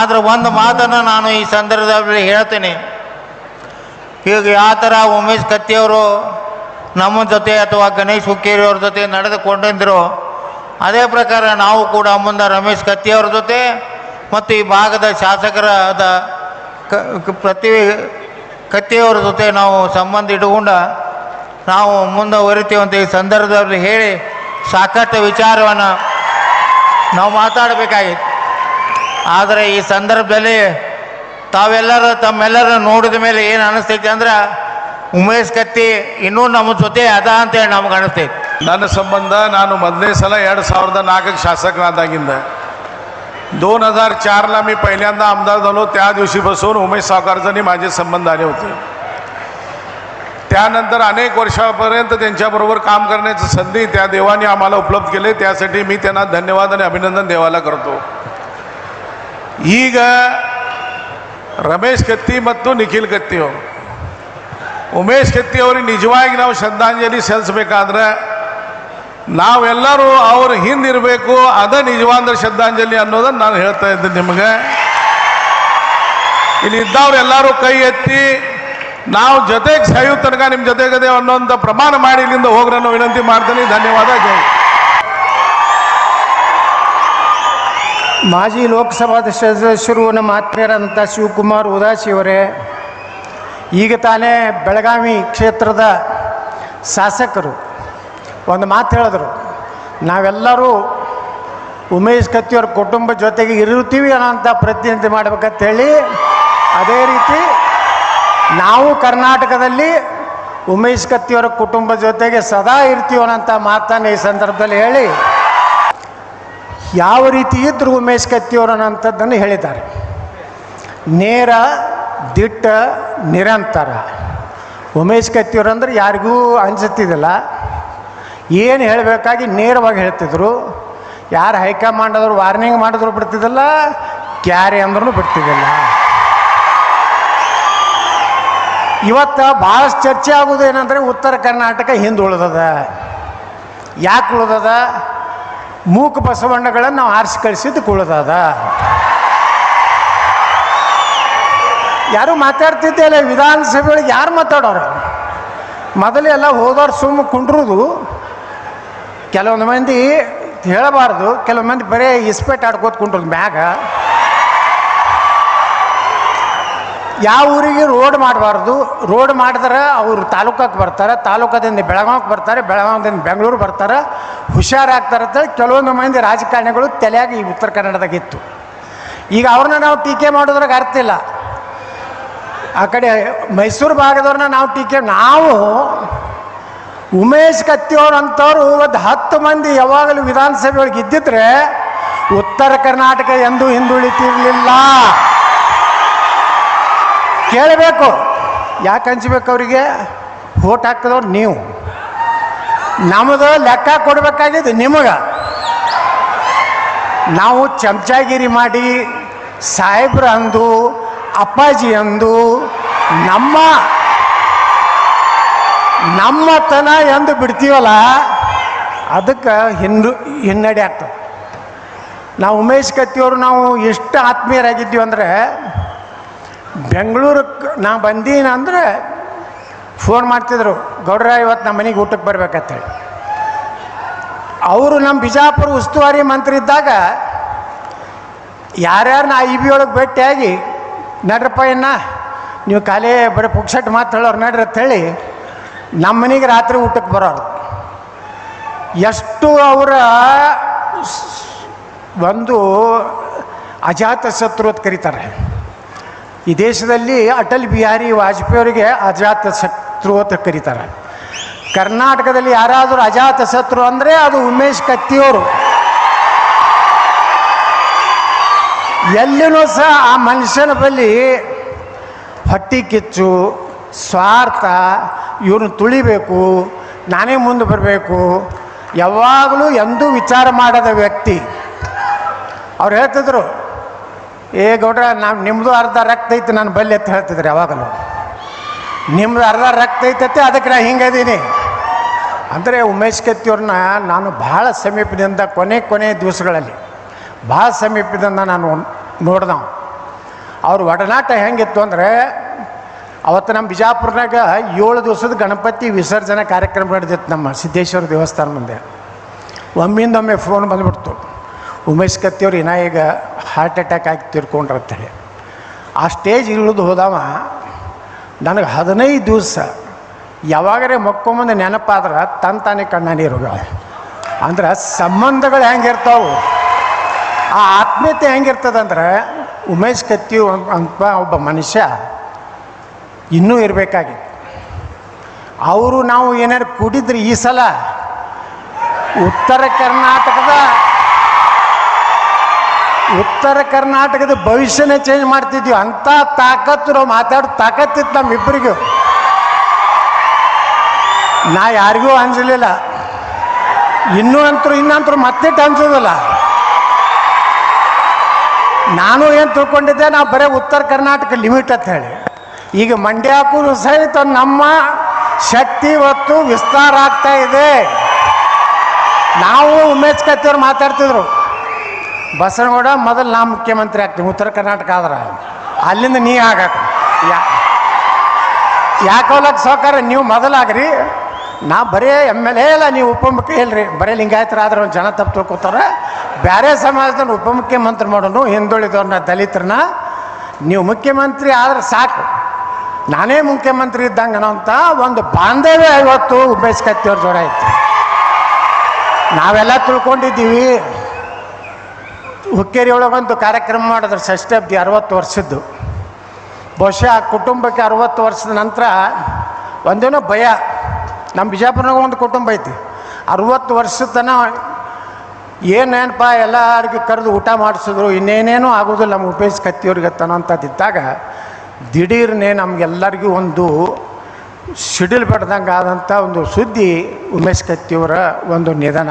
ಆದರೆ ಒಂದು ಮಾತನ್ನು ನಾನು ಈ ಸಂದರ್ಭದಲ್ಲಿ ಹೇಳ್ತೇನೆ. ಈಗ ಯಾವ ಥರ ಉಮೇಶ್ ಕತ್ತಿಯವರು ನಮ್ಮ ಜೊತೆ ಅಥವಾ ಗಣೇಶ್ ಹುಕ್ಕೇರಿಯವ್ರ ಜೊತೆ ನಡೆದುಕೊಂಡಿದ್ರು, ಅದೇ ಪ್ರಕಾರ ನಾವು ಕೂಡ ಮುಂದೆ ರಮೇಶ್ ಕತ್ತಿಯವ್ರ ಜೊತೆ ಮತ್ತು ಈ ಭಾಗದ ಶಾಸಕರಾದ ಪ್ರತಿ ಕತ್ತಿಯವ್ರ ಜೊತೆ ನಾವು ಸಂಬಂಧ ಇಟ್ಟುಕೊಂಡ ನಾವು ಮುಂದುವರಿತೀವಿ ಅಂತ ಈ ಸಂದರ್ಭದಲ್ಲಿ ಹೇಳಿ ಸಾಕಷ್ಟು ವಿಚಾರವನ್ನು ನಾವು ಮಾತಾಡಬೇಕಾಗಿತ್ತು. ಆದರೆ ಈ ಸಂದರ್ಭದಲ್ಲಿ ತಮ್ಮೆಲ್ಲರ ನೋಡಿದ ಮೇಲೆ ಏನು ಅನ್ನಿಸ್ತೈತಿ ಅಂದ್ರೆ ಉಮೇಶ್ ಕತ್ತಿ ಇನ್ನೂ ನಮ್ಮ ಜೊತೆ ಅದ ಅಂತೇಳಿ ನಮ್ಗೆ ಅನಿಸ್ತೈತಿ. ನನ್ನ ಸಂಬಂಧ ನಾನು ಮೊದಲನೇ ಸಲ 2004 शासकरादागिंद 2004ला मी पहिल्यांदा आमदार झालो. त्या दिवशीपासून उमेश सावकारजांनी माझे संबंध आले होते. त्यानंतर अनेक वर्षापर्यंत त्यांच्याबरोबर काम करण्याची संधी त्या देवाने आम्हाला उपलब्ध केले. त्यासाठी मी त्यांना धन्यवाद आणि अभिनंदन देवाला करतो. ಈಗ ರಮೇಶ್ ಕತ್ತಿ ಮತ್ತು ನಿಖಿಲ್ ಕತ್ತಿ ಅವರು, ಉಮೇಶ್ ಕತ್ತಿ ಅವರಿಗೆ ನಿಜವಾಗಿ ನಾವು ಶ್ರದ್ಧಾಂಜಲಿ ಸಲ್ಲಿಸಬೇಕಾದ್ರೆ ನಾವೆಲ್ಲರೂ ಅವ್ರ ಹಿಂದಿರಬೇಕು, ಅದ ನಿಜವಾದ ಶ್ರದ್ಧಾಂಜಲಿ ಅನ್ನೋದನ್ನು ನಾನು ಹೇಳ್ತಾ ಇದ್ದೀನಿ ನಿಮಗೆ. ಇಲ್ಲಿ ಇದ್ದವ್ರೆಲ್ಲರೂ ಕೈ ಎತ್ತಿ ನಾವು ಜೊತೆಗೆ ಸಾಯೋ ತನಕ ನಿಮ್ಮ ಜೊತೆಗದೆ ಅನ್ನೋಂಥ ಪ್ರಮಾಣ ಮಾಡಿ ಇಲ್ಲಿಂದ ಹೋಗ್ರೆ ಅನ್ನೋ ವಿನಂತಿ ಮಾಡ್ತೀನಿ. ಧನ್ಯವಾದ. ಜೈ. ಮಾಜಿ ಲೋಕಸಭಾ ಸದಸ್ಯರು ನಮ್ಮ ಆತ್ಮೀಯರಾದಂಥ ಶಿವಕುಮಾರ್ ಉದಾಸಿ ಅವರೇ, ಈಗ ತಾನೇ ಬೆಳಗಾವಿ ಕ್ಷೇತ್ರದ ಶಾಸಕರು ಒಂದು ಮಾತು ಹೇಳಿದ್ರು, ನಾವೆಲ್ಲರೂ ಉಮೇಶ್ ಕತ್ತಿಯವ್ರ ಕುಟುಂಬ ಜೊತೆಗೆ ಇರುತ್ತೀವಿ ಅನ್ನೋಂಥ ಪ್ರತಿನಿಧಿ ಮಾಡ್ಬೇಕಂತೇಳಿ, ಅದೇ ರೀತಿ ನಾವು ಕರ್ನಾಟಕದಲ್ಲಿ ಉಮೇಶ್ ಕತ್ತಿಯವರ ಕುಟುಂಬ ಜೊತೆಗೆ ಸದಾ ಇರ್ತೀವಿ ಅನ್ನೋಂಥ ಮಾತನ್ನು ಈ ಸಂದರ್ಭದಲ್ಲಿ ಹೇಳಿ, ಯಾವ ರೀತಿ ಇದ್ದರು ಉಮೇಶ್ ಕತ್ತಿಯವರು ಅನ್ನೋಂಥದ್ದನ್ನು ಹೇಳಿದ್ದಾರೆ. ನೇರ, ದಿಟ್ಟ, ನಿರಂತರ. ಉಮೇಶ್ ಕತ್ತಿಯವರು ಅಂದ್ರೆ ಯಾರಿಗೂ ಅನಿಸುತ್ತಿದ್ದಿಲ್ಲ, ಏನು ಹೇಳಬೇಕಾಗಿ ನೇರವಾಗಿ ಹೇಳ್ತಿದ್ರು. ಯಾರು ಹೈಕಮಾಂಡ್ ಆದರೂ ವಾರ್ನಿಂಗ್ ಮಾಡಿದ್ರು ಬಿಡ್ತಿದ್ದಿಲ್ಲ, ಕ್ಯಾರೆ ಅಂದ್ರೂ ಬಿಡ್ತಿದ್ದಿಲ್ಲ. ಇವತ್ತು ಭಾಳಷ್ಟು ಚರ್ಚೆ ಆಗೋದು ಏನಂದರೆ ಉತ್ತರ ಕರ್ನಾಟಕ ಹಿಂದೆ ಉಳಿದದ. ಯಾಕೆ ಉಳಿದದ? ಮೂಕ ಬಸವಣ್ಣಗಳನ್ನು ನಾವು ಆರಿಸಿ ಕಳಿಸಿದ್ದಕ್ಕೆ ಉಳಿದದ. ಯಾರು ಮಾತಾಡ್ತಿದ್ದಿಲ್ಲ ವಿಧಾನಸಭೆಯೊಳಗೆ, ಯಾರು ಮಾತಾಡೋರು? ಮೊದಲೆಲ್ಲ ಹೋದವ್ರು ಸುಮ್ಮ ಕುಂಡ್ರುದು, ಕೆಲವೊಂದು ಮಂದಿ ಹೇಳಬಾರ್ದು, ಕೆಲವೊಂದು ಮಂದಿ ಬರೀ ಇಸ್ಪೇಟ್ ಆಡ್ಕೋತ ಕುಂಡ್ರದು ಮ್ಯಾಗ. ಯಾವ ಊರಿಗೆ ರೋಡ್ ಮಾಡಬಾರ್ದು, ರೋಡ್ ಮಾಡಿದ್ರೆ ಅವರು ತಾಲೂಕಕ್ಕೆ ಬರ್ತಾರೆ, ತಾಲೂಕದಿಂದ ಬೆಳಗಾವಿಗೆ ಬರ್ತಾರೆ, ಬೆಳಗಾವಿಯಿಂದ ಬೆಂಗಳೂರು ಬರ್ತಾರೆ, ಹುಷಾರಾಗ್ತಾರೆ ಅಂತೇಳಿ ಕೆಲವೊಂದು ಮಂದಿ ರಾಜಕಾರಣಿಗಳು ತಲೆಯಾಗಿ ಈ ಉತ್ತರ ಕನ್ನಡದಾಗಿತ್ತು. ಈಗ ಅವ್ರನ್ನ ನಾವು ಟೀಕೆ ಮಾಡೋದ್ರಾಗ ಅರ್ಥ ಇಲ್ಲ. ಆ ಕಡೆ ಮೈಸೂರು ಭಾಗದವ್ರನ್ನ ನಾವು ಉಮೇಶ್ ಕತ್ತಿಯವ್ರು ಅಂಥವ್ರು ಒಂದು 10 ಮಂದಿ ಯಾವಾಗಲೂ ವಿಧಾನಸಭೆ ಒಳಗೆ ಇದ್ದಿದ್ರೆ ಉತ್ತರ ಕರ್ನಾಟಕ ಎಂದೂ ಹಿಂದುಳಿತಿರಲಿಲ್ಲ. ಕೇಳಬೇಕು, ಯಾಕೆ ಹಂಚಬೇಕು ಅವರಿಗೆ? ವೋಟ್ ಹಾಕಿದವ್ರು ನೀವು, ನಮ್ಮದು ಲೆಕ್ಕ ಕೊಡಬೇಕಾಗಿದ್ದು ನಿಮಗೆ. ನಾವು ಚಮಚಾಗಿರಿ ಮಾಡಿ ಸಾಹೇಬ್ರ ಅಂದು, ಅಪ್ಪಾಜಿ ಅಂದು, ನಮ್ಮತನ ಎಂದು ಬಿಡ್ತೀವಲ್ಲ, ಅದಕ್ಕೆ ಹಿನ್ನಡೆ ಆಗ್ತದೆ. ನಾವು ಉಮೇಶ್ ಕತ್ತಿಯವರು ನಾವು ಎಷ್ಟು ಆತ್ಮೀಯರಾಗಿದ್ದೀವಿ ಅಂದರೆ, ಬೆಂಗಳೂರಿಗೆ ನಾ ಬಂದೀನಿ ಅಂದರೆ ಫೋನ್ ಮಾಡ್ತಿದ್ರು, ಗೌಡ್ರ ಇವತ್ತು ನಮ್ಮ ಮನೆಗೆ ಊಟಕ್ಕೆ ಬರ್ಬೇಕಂತೇಳಿ. ಅವರು ನಮ್ಮ ಬಿಜಾಪುರ ಉಸ್ತುವಾರಿ ಮಂತ್ರಿ ಇದ್ದಾಗ ಯಾರ್ಯಾರನ್ನ IB ಒಳಗೆ ಭೇಟಿಯಾಗಿ, ನಡ್ರಪ್ಪ ನೀವು ಖಾಲಿ ಬರೀ ಪುಕ್ಸಟ್ಟು ಮಾತು ಹೇಳೋರು ನಡ್ರಿ ಅಂಥೇಳಿ ನಮ್ಮ ಮನೆಗೆ ರಾತ್ರಿ ಊಟಕ್ಕೆ ಬರೋರು. ಎಷ್ಟು ಅವರ ಒಂದು ಅಜಾತ ಶತ್ರು ಅಂತ ಕರೀತಾರೆ. ಈ ದೇಶದಲ್ಲಿ ಅಟಲ್ ಬಿಹಾರಿ ವಾಜಪೇಯಿ ಅವರಿಗೆ ಅಜಾತ ಶತ್ರು ಅಂತ ಕರೀತಾರೆ. ಕರ್ನಾಟಕದಲ್ಲಿ ಯಾರಾದರೂ ಅಜಾತ ಶತ್ರು ಅಂದರೆ ಅದು ಉಮೇಶ್ ಕತ್ತಿಯವರು. ಎಲ್ಲಿನೂ ಸಹ ಆ ಮನುಷ್ಯನ ಬಳಿ ಹೊಟ್ಟಿ ಕಿಚ್ಚು, ಸ್ವಾರ್ಥ, ಇವ್ರನ್ನ ತುಳಿಬೇಕು, ನಾನೇ ಮುಂದೆ ಬರಬೇಕು, ಯಾವಾಗಲೂ ಎಂದೂ ವಿಚಾರ ಮಾಡದ ವ್ಯಕ್ತಿ. ಅವ್ರು ಹೇಳ್ತಿದ್ರು, ಏ ಗೌಡ್ರ ನಿಮ್ಮದು ಅರ್ಧ ರಕ್ತ ಐತಿ ನನ್ನ ಬಲ್ಲಿ ಅಂತ ಹೇಳ್ತಿದ್ರು. ಯಾವಾಗಲೂ ನಿಮ್ಮದು ಅರ್ಧ ರಕ್ತ ಐತೈತೆ, ಅದಕ್ಕೆ ನಾ ಹಿಂಗದೀನಿ ಅಂದರೆ ಉಮೇಶ್ ಕತ್ತಿಯವ್ರನ್ನ ನಾನು ಭಾಳ ಸಮೀಪದಿಂದ ಕೊನೆ ದಿವಸಗಳಲ್ಲಿ ಭಾಳ ಸಮೀಪದಿಂದ ನಾನು ನೋಡ್ದವ. ಅವ್ರ ಒಡನಾಟ ಹೆಂಗಿತ್ತು ಅಂದರೆ, ಅವತ್ತು ನಮ್ಮ ಬಿಜಾಪುರನಾಗ 7 ದಿವಸದ ಗಣಪತಿ ವಿಸರ್ಜನೆ ಕಾರ್ಯಕ್ರಮ ನಡೆದಿತ್ತು ನಮ್ಮ ಸಿದ್ದೇಶ್ವರ ದೇವಸ್ಥಾನ ಮುಂದೆ. ಒಮ್ಮಿಂದೊಮ್ಮೆ ಫೋನ್ ಬಂದುಬಿಡ್ತು, ಉಮೇಶ್ ಕತ್ತಿಯವ್ರು ಈಗ ಹಾರ್ಟ್ ಅಟ್ಯಾಕ್ ಆಗಿ ತೀರ್ಕೊಂಡ್ರಂತೇಳಿ. ಆ ಸ್ಟೇಜ್ ಇಳಿದು ಹೋದವ ನನಗೆ 15 ದಿವಸ ಯಾವಾಗರೇ ಮಕ್ಕೊಂಬಂದು ನೆನಪಾದ್ರೆ ತಾನೇ ಕಣ್ಣ ನೀರುಗ. ಅಂದ್ರೆ ಸಂಬಂಧಗಳು ಹೆಂಗಿರ್ತಾವೆ, ಆ ಆತ್ಮೀಯತೆ ಹೆಂಗಿರ್ತದಂದ್ರೆ, ಉಮೇಶ್ ಕತ್ತಿ ಅಂತ ಒಬ್ಬ ಮನುಷ್ಯ ಇನ್ನೂ ಇರಬೇಕಾಗಿತ್ತು. ಅವರು ನಾವು ಏನಾರು ಕೂಡಿದ್ರೆ ಈ ಸಲ ಉತ್ತರ ಕರ್ನಾಟಕದ ಭವಿಷ್ಯನೇ ಚೇಂಜ್ ಮಾಡ್ತಿದ್ವಿ. ಅಂಥ ತಾಕತ್ತು ನಾವು ಮಾತಾಡೋ ತಾಕತ್ತಿತ್ತು ನಮ್ಮಿಬ್ಬರಿಗೂ. ನಾ ಯಾರಿಗೂ ಅನ್ಸಲಿಲ್ಲ, ಇನ್ನಂತರೂ ಮತ್ತೆ ಅನ್ಸೋದಿಲ್ಲ. ನಾನು ಏನು ತಿಳ್ಕೊಂಡಿದ್ದೆ, ನಾವು ಬರೀ ಉತ್ತರ ಕರ್ನಾಟಕ ಲಿಮಿಟ್ ಅಂತ ಹೇಳಿ. ಈಗ ಮಂಡ್ಯಕ್ಕೂ ಸಹಿತ ನಮ್ಮ ಶಕ್ತಿ ಇವತ್ತು ವಿಸ್ತಾರ ಆಗ್ತಾ ಇದೆ. ನಾವು ಉಮೇಶ್ ಕತ್ತಿಯವ್ರು ಮಾತಾಡ್ತಿದ್ರು, ಬಸವನಗೌಡ ಮೊದಲು ನಾ ಮುಖ್ಯಮಂತ್ರಿ ಆಗ್ತೀವಿ ಉತ್ತರ ಕರ್ನಾಟಕ ಆದ್ರೆ, ಅಲ್ಲಿಂದ ನೀ ಆಗಕ್ಕೆ ಯಾಕೋಲಕ್ಕೆ ಸಹಕಾರ ನೀವು ಮೊದಲಾಗ್ರಿ, ನಾ ಬರೀ MLA ಅಲ್ಲ, ನೀವು ಉಪಮುಖ್ಯ ಇಲ್ರಿ, ಬರೀ ಲಿಂಗಾಯತರಾದ್ರೆ ಒಂದು ಜನ ತಪ್ಪು ತಿಳ್ಕೊತಾರೆ. ಬೇರೆ ಸಮಾಜದವ್ರು ಉಪಮುಖ್ಯಮಂತ್ರಿ ಮಾಡೋನು, ಹಿಂದುಳಿದವ್ರನ್ನ ದಲಿತರನ್ನ ನೀವು ಮುಖ್ಯಮಂತ್ರಿ ಆದ್ರೆ ಸಾಕು, ನಾನೇ ಮುಖ್ಯಮಂತ್ರಿ ಇದ್ದಂಗೆ ಅನ್ನೋಂಥ ಒಂದು ಬಾಂಧವ್ಯ ಇವತ್ತು ಉಮೇಶ್ ಕತ್ತಿಯವ್ರ ಜೋರ ಐತಿ. ನಾವೆಲ್ಲ ತಿಳ್ಕೊಂಡಿದ್ದೀವಿ. ಹುಕ್ಕೇರಿ ಒಳಗೊಂದು ಕಾರ್ಯಕ್ರಮ ಮಾಡಿದ್ರೆ ಷಷ್ಠಾಬ್ದಿ 60 ವರ್ಷದ್ದು. ಬಹುಶಃ ಆ ಕುಟುಂಬಕ್ಕೆ 60 ವರ್ಷದ ನಂತರ ಒಂದೇನೋ ಭಯ. ನಮ್ಮ ಬಿಜಾಪುರನಾಗ ಒಂದು ಕುಟುಂಬ ಐತಿ, 60 ವರ್ಷದ ತನಕ ಏನೇನಪ್ಪ ಎಲ್ಲರಿಗೆ ಕರೆದು ಊಟ ಮಾಡಿಸಿದ್ರು, ಇನ್ನೇನೇನೂ ಆಗೋದಿಲ್ಲ ನಮ್ಮ ಉಮೇಶ್ ಕತ್ತಿಯವ್ರಿಗೆ ಅನ್ನೋಂಥದ್ದಿದ್ದಾಗ ದಿಢೀರ್ನೇ ನಮಗೆಲ್ಲರಿಗೂ ಒಂದು ಸಿಡಿಲು ಬಡ್ದಂಗೆ ಆದಂಥ ಒಂದು ಸುದ್ದಿ ಉಮೇಶ್ ಕತ್ತಿಯವರ ಒಂದು ನಿಧನ.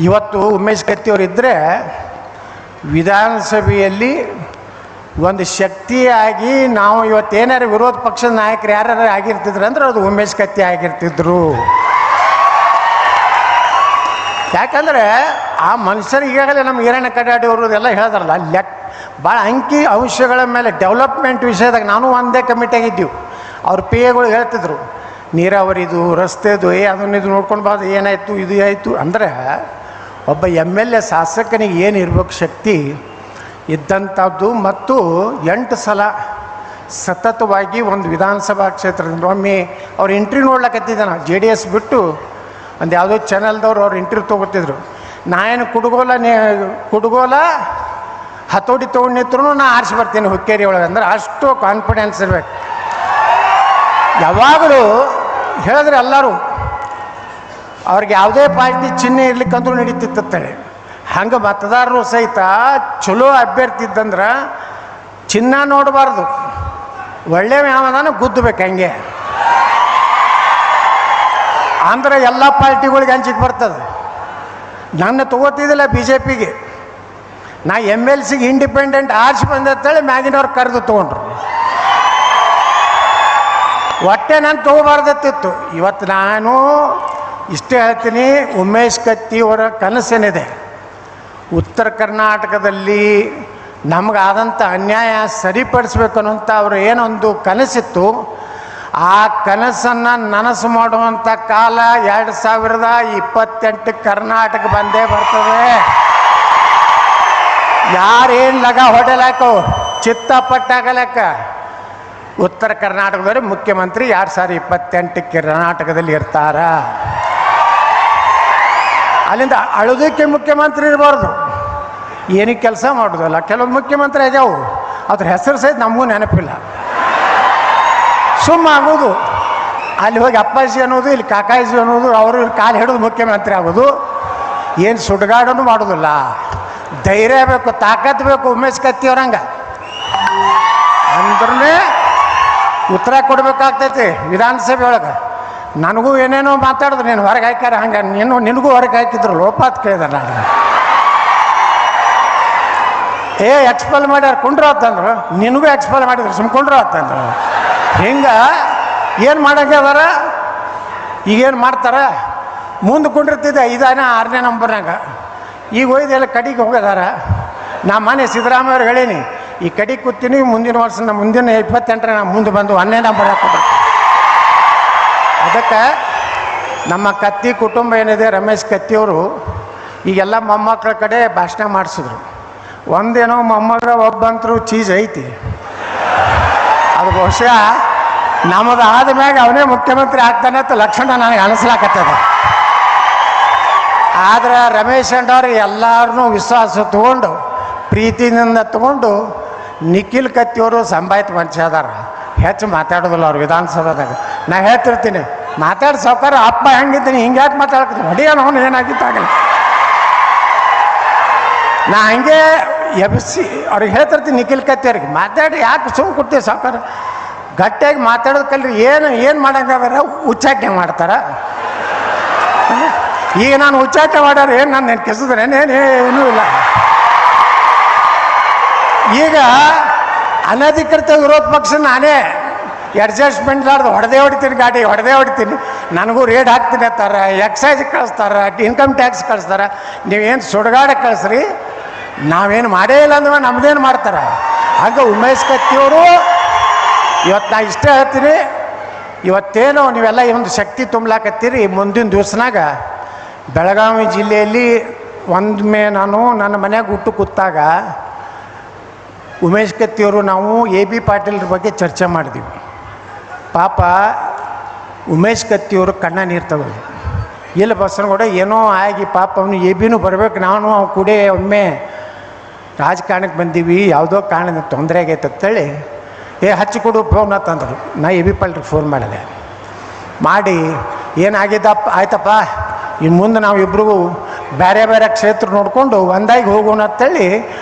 ಇವತ್ತು ಉಮೇಶ್ ಕತ್ತಿಯವರು ಇದ್ದರೆ ವಿಧಾನಸಭೆಯಲ್ಲಿ ಒಂದು ಶಕ್ತಿಯಾಗಿ ನಾವು ಇವತ್ತೇನಾರು ವಿರೋಧ ಪಕ್ಷದ ನಾಯಕರು ಯಾರು ಆಗಿರ್ತಿದ್ರು ಅಂದ್ರೆ ಅದು ಉಮೇಶ್ ಕತ್ತಿ ಆಗಿರ್ತಿದ್ರು. ಯಾಕಂದರೆ ಆ ಮನುಷ್ಯರಿಗೆ ಈಗಾಗಲೇ ನಮ್ಮ ಈರಣ್ಣ ಕಡ್ಡಾಡಿ ಅವರು ಎಲ್ಲ ಹೇಳಿದ್ರಲ್ಲ, ಭಾಳ ಅಂಕಿ ಅಂಶಗಳ ಮೇಲೆ ಡೆವಲಪ್ಮೆಂಟ್ ವಿಷಯದಾಗ ನಾನು ಒಂದೇ ಕಮಿಟಿಯಾಗಿದ್ದೀವಿ. ಅವ್ರ PAಗಳು ಹೇಳ್ತಿದ್ರು ನೀರಾವರಿದು ರಸ್ತೆದು ಅದನ್ನ ಇದು ನೋಡ್ಕೊಂಡು ಬಾರ್ದು ಏನಾಯಿತು ಇದು ಆಯಿತು ಅಂದರೆ ಒಬ್ಬ MLA ಶಾಸಕನಿಗೆ ಏನು ಇರಬೇಕು ಶಕ್ತಿ ಇದ್ದಂಥದ್ದು. ಮತ್ತು 8 ಸಲ ಸತತವಾಗಿ ಒಂದು ವಿಧಾನಸಭಾ ಕ್ಷೇತ್ರದಿಂದ ಒಮ್ಮೆ ಅವ್ರು ಇಂಟ್ರ್ಯೂ ನೋಡ್ಲಕತ್ತಿದ್ದೆ ನಾವು JDS ಬಿಟ್ಟು ಒಂದು ಯಾವುದೋ ಚಾನಲ್ದವ್ರು ಅವ್ರು ಇಂಟ್ರ್ಯೂ ತೊಗೋತಿದ್ರು. ನಾ ಏನು ಕುಡುಗೋಲ ಹತೋಟಿ ತೊಗೊಂಡು ನಿಂತ್ರೂ ನಾ ಆರಿಸಿ ಬರ್ತೀನಿ ಹುಕ್ಕೇರಿ ಒಳಗೆ, ಅಂದ್ರೆ ಅಷ್ಟು ಕಾನ್ಫಿಡೆನ್ಸ್ ಇರಬೇಕು. ಯಾವಾಗಲೂ ಹೇಳಿದ್ರೆ ಎಲ್ಲರೂ ಅವ್ರಿಗೆ ಯಾವುದೇ ಪಾರ್ಟಿ ಚಿಹ್ನೆ ಇರ್ಲಿಕ್ಕಂದ್ರೂ ನಡೀತಿತ್ತಂತೇಳಿ, ಹಂಗೆ ಮತದಾರರು ಸಹಿತ ಚಲೋ ಅಭ್ಯರ್ಥಿ ಇದ್ದಂದ್ರೆ ಚಿನ್ನ ನೋಡಬಾರ್ದು, ಒಳ್ಳೆ ಯಾವದಾನ ಗುದ್ದಬೇಕು ಹಂಗೆ ಅಂದ್ರೆ ಎಲ್ಲ ಪಾರ್ಟಿಗಳಿಗೆ ಹಂಚಿಕೆ ಬರ್ತದೆ. ನನ್ನ ತೊಗೋತಿದ್ದಿಲ್ಲ BJPಗೆ, ನಾ MLCಗೆ ಇಂಡಿಪೆಂಡೆಂಟ್ ಆರ್ಸಿ ಬಂದೇಳಿ ಮ್ಯಾಗಿನವ್ರು ಕರೆದು ತೊಗೊಂಡ್ರು. ಹೊಟ್ಟೆ ನಾನು ತೊಗೋಬಾರ್ದತ್ತಿತ್ತು. ಇವತ್ತು ನಾನು ಇಷ್ಟೇ ಹೇಳ್ತೀನಿ, ಉಮೇಶ್ ಕತ್ತಿಯವರ ಕನಸೇನಿದೆ, ಉತ್ತರ ಕರ್ನಾಟಕದಲ್ಲಿ ನಮಗಾದಂಥ ಅನ್ಯಾಯ ಸರಿಪಡಿಸ್ಬೇಕು ಅನ್ನೋಂಥ ಅವರು ಏನೊಂದು ಕನಸಿತ್ತು, ಆ ಕನಸನ್ನು ನನಸು ಮಾಡುವಂಥ ಕಾಲ 2028 ಕರ್ನಾಟಕ ಬಂದೇ ಬರ್ತದೆ. ಯಾರೇನು ಲಗ ಹೊಡೆಲಾಕೋ ಚಿತ್ತ ಪಟ್ಟಾಗಲಕ್ಕ ಉತ್ತರ ಕರ್ನಾಟಕದವ್ರೆ ಮುಖ್ಯಮಂತ್ರಿ 2028 ಕರ್ನಾಟಕದಲ್ಲಿ ಇರ್ತಾರ. ಅಲ್ಲಿಂದ ಅಳುದಕ್ಕೆ ಮುಖ್ಯಮಂತ್ರಿ ಇರಬಾರ್ದು, ಏನಕ್ಕೆ ಕೆಲಸ ಮಾಡೋದಲ್ಲ. ಕೆಲವೊಂದು ಮುಖ್ಯಮಂತ್ರಿ ಆಗ್ಯಾವು, ಅದ್ರ ಹೆಸರು ಸಹಿತ ನಮಗೂ ನೆನಪಿಲ್ಲ, ಸುಮ್ಮ ಆಗೋದು. ಅಲ್ಲಿ ಹೋಗಿ ಅಪ್ಪಾಜಿ ಅನ್ನೋದು, ಇಲ್ಲಿ ಕಾಕಾಜಿ ಅನ್ನೋದು, ಅವರು ಕಾಲು ಹಿಡಿದು ಮುಖ್ಯಮಂತ್ರಿ ಆಗೋದು, ಏನು ಸುಡ್ಗಾಡೋನು ಮಾಡೋದಿಲ್ಲ. ಧೈರ್ಯ ಬೇಕು, ತಾಕತ್ತು ಬೇಕು ಉಮೇಶ್ ಕತ್ತಿಯವ್ರಂಗೆ, ಅಂದ್ರೆ ಉತ್ತರ ಕೊಡ್ಬೇಕಾಗ್ತೈತಿ ವಿಧಾನಸಭೆ ಒಳಗೆ. ನನಗೂ ಏನೇನೋ ಮಾತಾಡಿದ್ರು, ನೀನು ಹೊರಗೆ ಹಾಕ್ಯಾರ ಹಂಗೆ, ನಿನಗೂ ಹೊರಗೆ ಹಾಕಿದ್ರು ಲೋಪಾತ್ ಕೇಳಿದೆ ನಾನು. ಎಕ್ಸ್ಪೆಲ್ ಮಾಡ್ಯಾರ ಕುಂಡ್ರು ಅಂತಂದ್ರು, ನಿನಗೂ ಎಕ್ಸ್ಪೆಲ್ ಮಾಡಿದ್ರು ಸುಮ್ಕೊಂಡ್ರು ಅಂತಂದ್ರು. ಹಿಂಗೆ ಏನು ಮಾಡಂಗೆ ಅದಾರ, ಈಗೇನು ಮಾಡ್ತಾರೆ. ಮುಂದೆ ಕುಂಡಿರ್ತಿದ್ದೆ 5ನೇ 6ನೇ ನಂಬರ್ನಾಗ, ಈಗ ಒಯ್ದೆಲ್ಲ ಕಡೆಗೆ ಹೋಗೋದಾರ. ನಾ ಮನೆ ಸಿದ್ದರಾಮಯ್ಯವ್ರು ಹೇಳೀನಿ, ಈ ಕಡೆಗೆ ಕೂತೀನಿ, ಮುಂದಿನ ವರ್ಷ ಮುಂದಿನ 28ರ ನಾ ಮುಂದೆ ಬಂದು 1ನೇ ನಂಬರ್ ಹಾಕೋಬೇಕು. ಅದಕ್ಕೆ ನಮ್ಮ ಕತ್ತಿ ಕುಟುಂಬ ಏನಿದೆ, ರಮೇಶ್ ಕತ್ತಿಯವರು ಈಗೆಲ್ಲ ಮೊಮ್ಮಕ್ಕಳ ಕಡೆ ಭಾಷಣ ಮಾಡಿಸಿದ್ರು. ಒಂದೇನೋ ಮೊಮ್ಮಗ ಒಬ್ಬಂತರೂ ಚೀಸ್ ಐತಿ, ಅದು ಬಹುಶಃ ನಮ್ಮದು ಆದಮ್ಯಾಗ ಅವನೇ ಮುಖ್ಯಮಂತ್ರಿ ಆಗ್ತಾನೆ ಅಂತ ಲಕ್ಷಣ ನನಗೆ ಅನಿಸ್ಲಾಕತ್ತದ. ಆದ್ರೆ ರಮೇಶ್ ಅಣ್ಣವ್ರಿಗೆ ಎಲ್ಲರನ್ನೂ ವಿಶ್ವಾಸ ತಗೊಂಡು ಪ್ರೀತಿಯಿಂದ ತಗೊಂಡು ನಿಖಿಲ್ ಕತ್ತಿಯವರು ಸಂಭಾಯ್ತ ಮನುಷ್ಯ ಅದಾರ, ಹೆಚ್ಚು ಮಾತಾಡೋದಿಲ್ಲ ಅವ್ರು ವಿಧಾನಸಭಾದಾಗ. ನಾ ಹೇಳ್ತಿರ್ತೀನಿ, ಮಾತಾಡಿ ಸಾವುಕಾರ ಅಪ್ಪ ಹೆಂಗಿದ್ದೀನಿ ಹಿಂಗೆ ಯಾಕೆ ಮಾತಾಡ್ತೀನಿ, ಹೊಡಿಯೋಣ ಅವನು ಏನಾಗಿತ್ತಾಗಲ್ಲ. ನಾ ಹಂಗೆ ಎಬ್ಸಿ ಅವ್ರಿಗೆ ಹೇಳ್ತಿರ್ತೀನಿ ನಿಖಿಲ್ ಕತ್ತಿಯವ್ರಿಗೆ, ಮಾತಾಡಿ ಯಾಕೆ ಸುಮ್ಮ ಕೊಡ್ತೀವಿ ಸಾವುಕಾರ, ಗಟ್ಟಿಯಾಗಿ ಮಾತಾಡೋದು ಕಲ್ರಿ. ಏನು ಮಾಡಂಗಾದ್ರೆ ಉಚ್ಚಾಟನೆ ಮಾಡ್ತಾರ. ಈಗ ನಾನು ಉಚ್ಚಾಟನೆ ಮಾಡ್ಯಾರ ಏನು ನಾನು ನೆನ್ಕಿಸಿದ್ರೆ ಏನೂ ಇಲ್ಲ. ಈಗ ಅನಧಿಕೃತ ವಿರೋಧ ಪಕ್ಷ ನಾನೇ ಅಡ್ಜಸ್ಟ್ಮೆಂಟ್ ಲಾಡ್ದು ಹೊಡೆದೇ ಹೊಡಿತೀನಿ, ಗಾಡಿ ಹೊಡೆದೇ ಹೊಡಿತೀನಿ, ನನಗೂ ರೇಡ್ ಹಾಕ್ತೀನಿ ಅಂತಾರೆ, ಎಕ್ಸೈಸ್ ಕಳಿಸ್ತಾರೆ, ಇನ್ಕಮ್ ಟ್ಯಾಕ್ಸ್ ಕಳಿಸ್ತಾರೆ. ನೀವೇನು ಸುಡುಗಾಡ ಕಳಿಸ್ರಿ, ನಾವೇನು ಮಾಡೇ ಇಲ್ಲ ಅಂದ್ರೆ ನಮ್ದೇನು ಮಾಡ್ತಾರೆ. ಹಾಗೆ ಉಮೇಶ್ ಕತ್ತಿಯವರು ಇವತ್ತು ನಾ ಇಷ್ಟೇ ಹೇಳ್ತೀನಿ, ಇವತ್ತೇನೋ ನೀವೆಲ್ಲ ಈ ಒಂದು ಶಕ್ತಿ ತುಂಬಲಾಕತ್ತೀರಿ, ಮುಂದಿನ ದಿವಸನಾಗ ಬೆಳಗಾವಿ ಜಿಲ್ಲೆಯಲ್ಲಿ ಒಮ್ಮೆ ನಾನು ನನ್ನ ಮನ್ಯಾಗ ಹುಟ್ಟು ಕೂತಾಗ ಉಮೇಶ್ ಕತ್ತಿಯವರು ನಾವು AB ಪಾಟೀಲ್ರ ಬಗ್ಗೆ ಚರ್ಚೆ ಮಾಡಿದ್ವಿ. ಪಾಪ ಉಮೇಶ್ ಕತ್ತಿಯವರು ಕಣ್ಣ ನೀರು ತೆಗೆದು, ಇಲ್ಲ ಬಸನಗೌಡ ಏನೋ ಆಗಿ ಪಾಪ ಅವನು AB ಬರಬೇಕು, ನಾನು ಅವ್ನು ಕೂಡ ಒಮ್ಮೆ ರಾಜಕಾರಣಕ್ಕೆ ಬಂದೀವಿ, ಯಾವುದೋ ಕಾರಣದಿಂದ ತೊಂದರೆ ಆಗೈತೆ ಅಂತೇಳಿ ಹಚ್ಚಿಕೊಡು ಫೋನ್ ಅಂತಂದರು. ನಾ AB ಪಾಟೀಲ್ರಿಗೆ ಫೋನ್ ಮಾಡಿದೆ. ಮಾಡಿ ಏನಾಗಿದ್ದಪ್ಪ, ಆಯ್ತಪ್ಪ ಇನ್ನು ಮುಂದೆ ನಾವು ಇಬ್ಬರಿಗೂ ಬೇರೆ ಬೇರೆ ಕ್ಷೇತ್ರ ನೋಡಿಕೊಂಡು ಒಂದಾಗಿ ಹೋಗೋಣ ಅಂತೇಳಿ